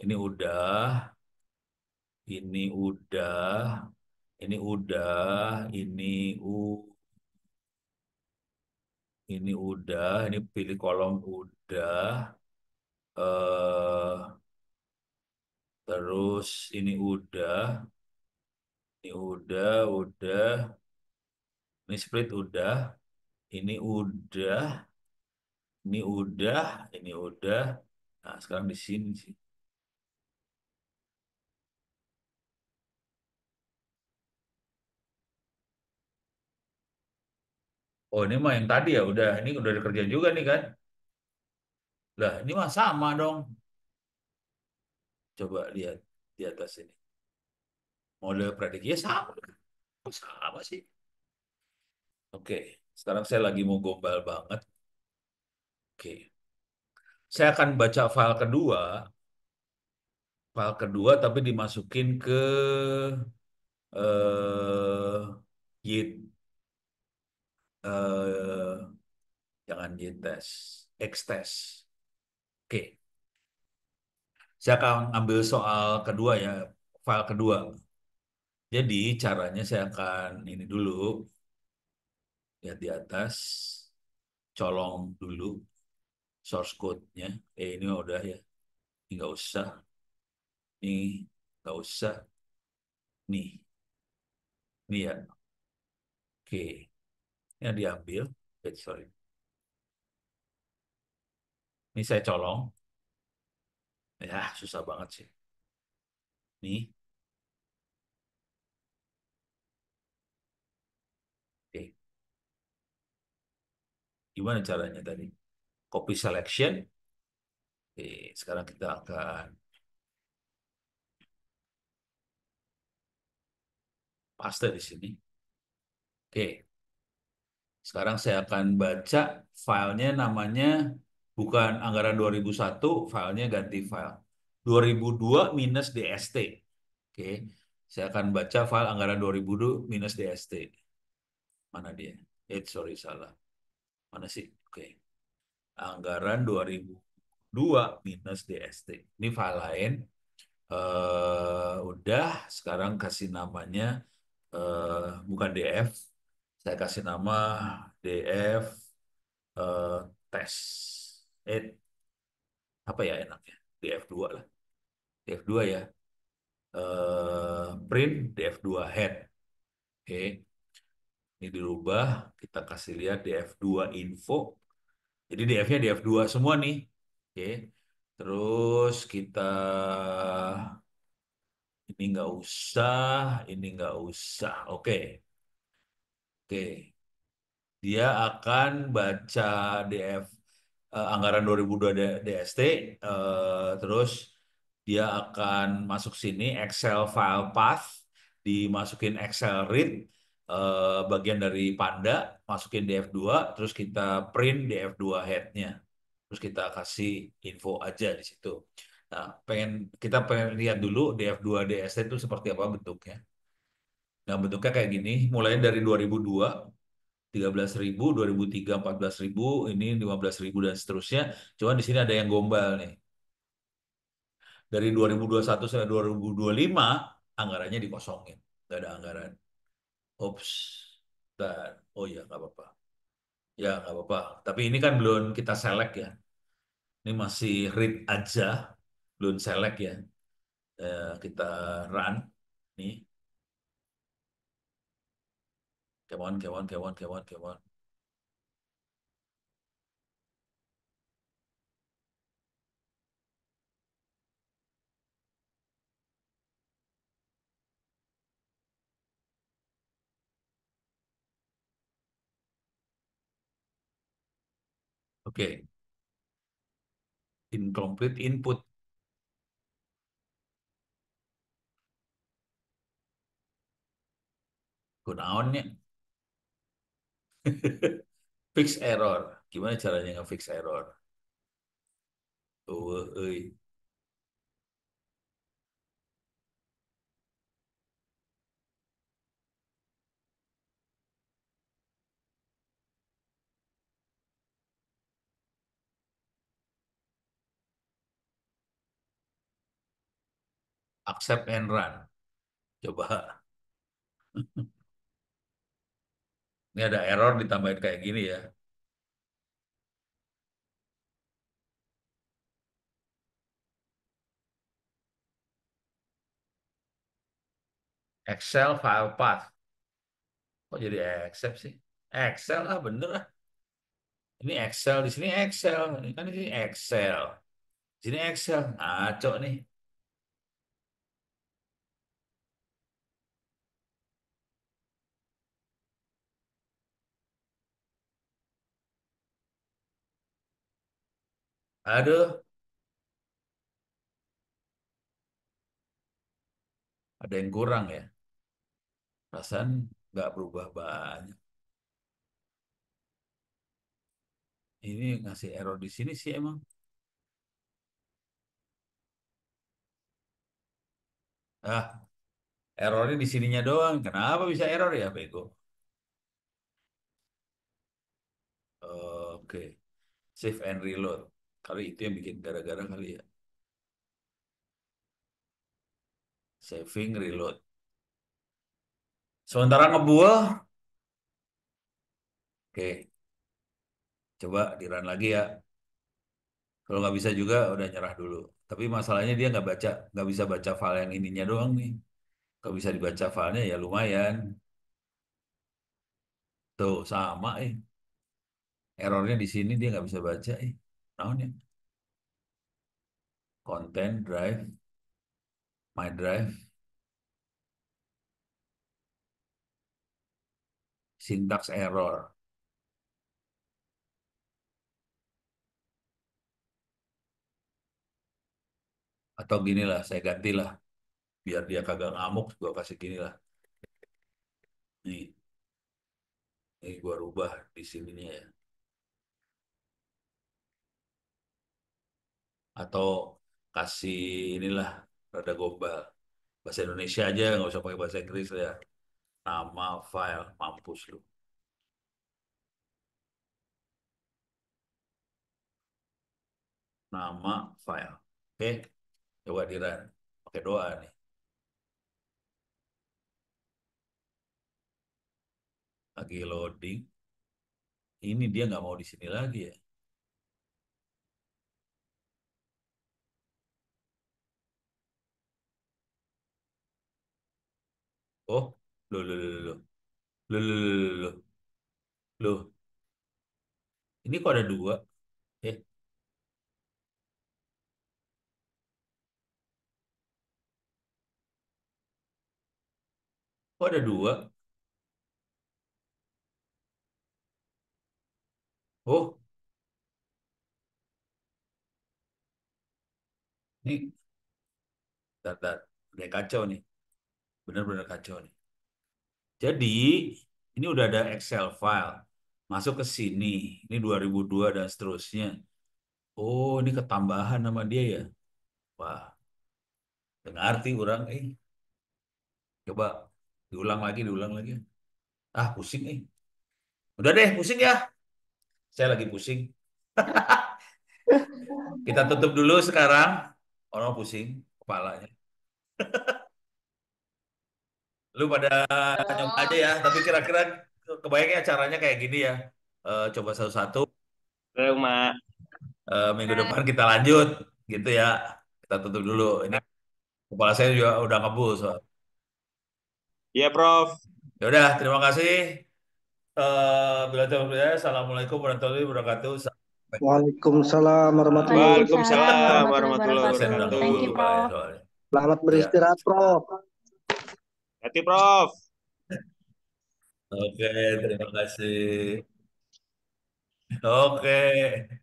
Ini udah, ini udah, ini udah, ini udah, ini pilih kolom udah, eh terus ini udah, ini split udah, ini udah, ini udah, ini udah. Nah, sekarang di sini sih. Oh, ini mah yang tadi ya udah, ini udah dikerjain juga nih kan. Lah, ini mah sama dong. Coba lihat di atas ini. Model prediksinya sama. Kok sama sih? Oke, sekarang saya lagi mau gombal banget. Oke, saya akan baca file kedua tapi dimasukin ke eh Git, eh jangan Git test, X-test. Oke, saya akan ambil soal kedua ya, file kedua. Jadi caranya saya akan ini dulu, lihat di atas, colong dulu source code-nya. Ini udah ya, ini nggak usah, ini nggak usah, nih, ini ya. Oke, yang diambil, sorry, ini saya colong, ya susah banget sih. Nih, oke, gimana caranya tadi? Copy selection. Oke, sekarang kita akan paste di sini. Oke, sekarang saya akan baca filenya namanya bukan anggaran 2001, filenya ganti file. 2002 minus DST. Oke, saya akan baca file anggaran 2002 minus DST. Mana dia? Sorry, salah. Mana sih? Oke. Anggaran 2002 minus DST. Ini file lain. Udah, sekarang kasih namanya bukan DF. Saya kasih nama DF eh, tes. Apa ya enaknya? DF2 lah. DF2 ya. Print DF2 head. Oke. Ini dirubah. Kita kasih lihat DF2 info. Jadi DF-nya DF2 semua nih. Oke. Terus kita ini nggak usah, ini nggak usah. Oke. Oke. Dia akan baca DF anggaran 2002 DST, terus dia akan masuk sini Excel file path, dimasukin Excel read, bagian dari Panda, masukin DF2, terus kita print DF2 head-nya. Terus kita kasih info aja di situ. Nah, kita pengen lihat dulu DF2 DST itu seperti apa bentuknya. Nah, bentuknya kayak gini, mulai dari 2002, 13.000, 2003, 14.000, ini 15.000 dan seterusnya. Cuma di sini ada yang gombal nih. Dari 2021 sampai 2025, anggarannya dikosongin. Nggak ada anggaran. Oops. Dan, oh ya, nggak apa-apa. Ya, nggak apa-apa. Tapi ini kan belum kita select ya. Ini masih read aja. Belum select ya. Kita run. Nih. Come on, come on, come on, come on, come on. Oke, incomplete input. Kunaonnya? Fix error. Gimana caranya nge-fix error? Euy. Accept and run. Coba. Ini ada error ditambahin kayak gini ya. Excel file path. Kok jadi accept sih? Excel lah bener lah. Ini Excel, di sini Excel. Ini kan di sini Excel. Di sini Excel. Ngaco nih. Aduh, ada yang kurang ya. Perasaan nggak berubah banyak. Ini ngasih error di sini sih emang. Ah, errornya di sininya doang. Kenapa bisa error ya, bego? Oke, save and reload. Kali itu yang bikin gara-gara kali ya. Saving, reload. Sementara ngebuah, oke, coba di run lagi ya. Kalau nggak bisa juga udah nyerah dulu. Tapi masalahnya dia nggak bisa baca file yang ininya doang nih. Kalau bisa dibaca filenya ya lumayan. Tuh sama errornya di sini dia nggak bisa baca Naonnya? Content drive, my drive, syntax error. Atau gini lah, saya gantilah. Biar dia kagak ngamuk, gua kasih gini lah. Nih, ini gua rubah di sininya ya. Atau kasih inilah, rada gombal. Bahasa Indonesia aja, nggak usah pakai bahasa Inggris ya. Nama file, mampus lu. Nama file. Oke, coba di run. Pakai doa nih. Lagi loading. Ini dia nggak mau di sini lagi ya. Oh, loh, loh, loh, loh, loh, loh, loh, loh, loh. Ini kok ada dua? Eh, kok ada dua? Oh, ini, udah kacau nih. Bener-bener kacau nih. Jadi, ini udah ada Excel file. Masuk ke sini. Ini 2002 dan seterusnya. Oh, ini ketambahan nama dia ya. Wah, nggak ngerti orang. Coba diulang lagi. Ah, pusing Udah deh, pusing ya. Saya lagi pusing. Kita tutup dulu sekarang. Orang pusing kepalanya. Lu pada nyoba aja ya. Tapi kira-kira kebayangnya caranya kayak gini ya. Coba satu-satu. Rumah. Minggu depan kita lanjut, gitu ya. Kita tutup dulu. Ini kepala saya juga udah ngebul. So. Iya, Prof. Ya udah, terima kasih. Bila terima Assalamualaikum warahmatullahi wabarakatuh. Sampai Waalaikumsalam warahmatullahi Waalaikumsalam Waalaikumsalam wabarakatuh. warahmatullahi warahmatullahi dosen udah wabarakatuh. Thank ngebul you, wabarakatuh. kepalanya Prof. soalnya. Selamat Ya, beristirahat, Prof. Hati, Prof. oke, terima kasih. Oke.